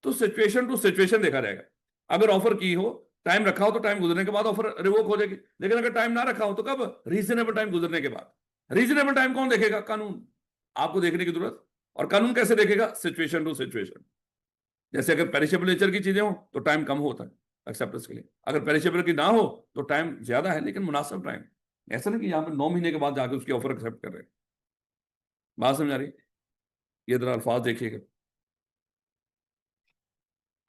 [SPEAKER 1] तो सिचुएशन टू सिचुएशन देखा जाएगा। अगर ऑफर की हो, टाइम रखा हो, तो टाइम गुजरने के बाद ऑफर रिवोक हो जाएगी। लेकिन अगर टाइम ना रखा हो तो कब, रीजनेबल टाइम गुजरने के बाद। रीजनेबल टाइम कौन देखेगा, कानून। आपको देखने की जरूरत। और कानून कैसे देखेगा, सिचुएशन टू सिचुएशन। जैसे अगर पेरिशेबल नेचर की चीजें हो तो टाइम कम होता है एक्सेप्टेंस के लिए, अगर पेरिशेबल की ना हो तो टाइम ज्यादा है लेकिन मुनासिब टाइम। ऐसा नहीं कि यहाँ पे 9 महीने के बाद जाके उसकी ऑफर एक्सेप्ट कर रहे हैं। बात समझ आ रही? ये जरा अल्फाज देखिएगा।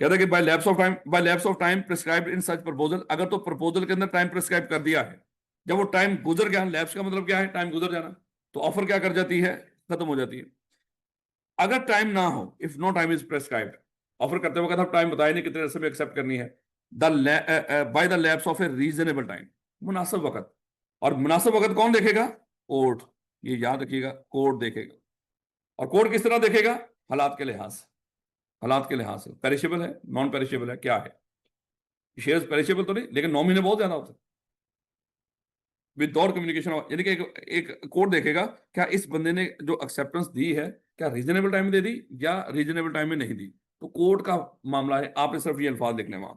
[SPEAKER 1] कहता है कि by lapse of time prescribed in such proposal. अगर तो प्रपोजल के अंदर टाइम प्रिस्क्राइब कर दिया है, जब वो टाइम गुजर गया, लैप्स का मतलब क्या है, टाइम गुजर जाना, तो ऑफर क्या कर जाती है, खत्म हो जाती है। अगर टाइम ना हो, if no time is prescribed, offer करते वक्त आप टाइम बताए नहीं कितने अरसे में एक्सेप्ट करनी है, the by the lapse of A reasonable time, मुनासिब वक्त। और मुनासिब वक्त कौन देखेगा, कोर्ट। ये याद रखिएगा, कोर्ट देखेगा। और कोर्ट किस तरह देखेगा, हालात के लिहाज से। हालात के लिहाज से पेरिशेबल है, नॉन पेरिशेबल है, क्या है। शेयर्स पेरिशेबल तो नहीं, लेकिन 9 महीने बहुत ज्यादा होते हैं। विदाउट कम्युनिकेशन, यानी कि एक कोर्ट देखेगा क्या इस बंदे ने जो एक्सेप्टेंस दी है, क्या रीजनेबल टाइम में दे दी या रीजनेबल टाइम में नहीं दी। तो कोर्ट का मामला है, आपने सिर्फ ये अल्फाज लिखने वहां,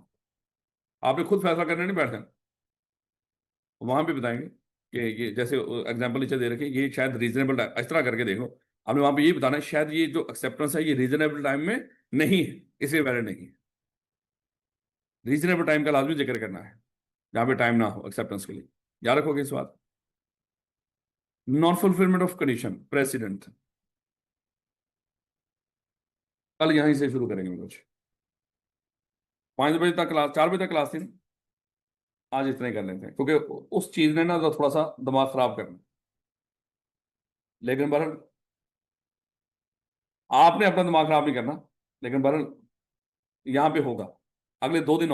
[SPEAKER 1] आपने खुद फैसला करने नहीं बैठना। वहां भी बताएंगे कि ये जैसे एग्जांपल नीचे दे रखे, ये शायद रीजनेबल टाइम, इस तरह करके देख लो। आपने वहां पे ये बताना है शायद ये जो एक्सेप्टेंस है ये रीजनेबल टाइम में नहीं है, इसलिए वैलिड नहीं है। रीजनेबल टाइम का लाजमी जिक्र करना है जहां पे टाइम ना हो एक्सेप्टेंस के लिए। याद रखोगे इस बात। Non fulfilment of condition president, कल यहीं से शुरू करेंगे कुछ। 5 बजे तक क्लास, 4 बजे तक क्लास थी ना? आज इतना ही कर लेते हैं क्योंकि उस चीज ने ना तो थोड़ा सा दिमाग खराब करना। लेकिन बहरहाल आपने अपना दिमाग खराब नहीं करना, लेकिन बहरहाल यहाँ पे होगा अगले 2 दिन।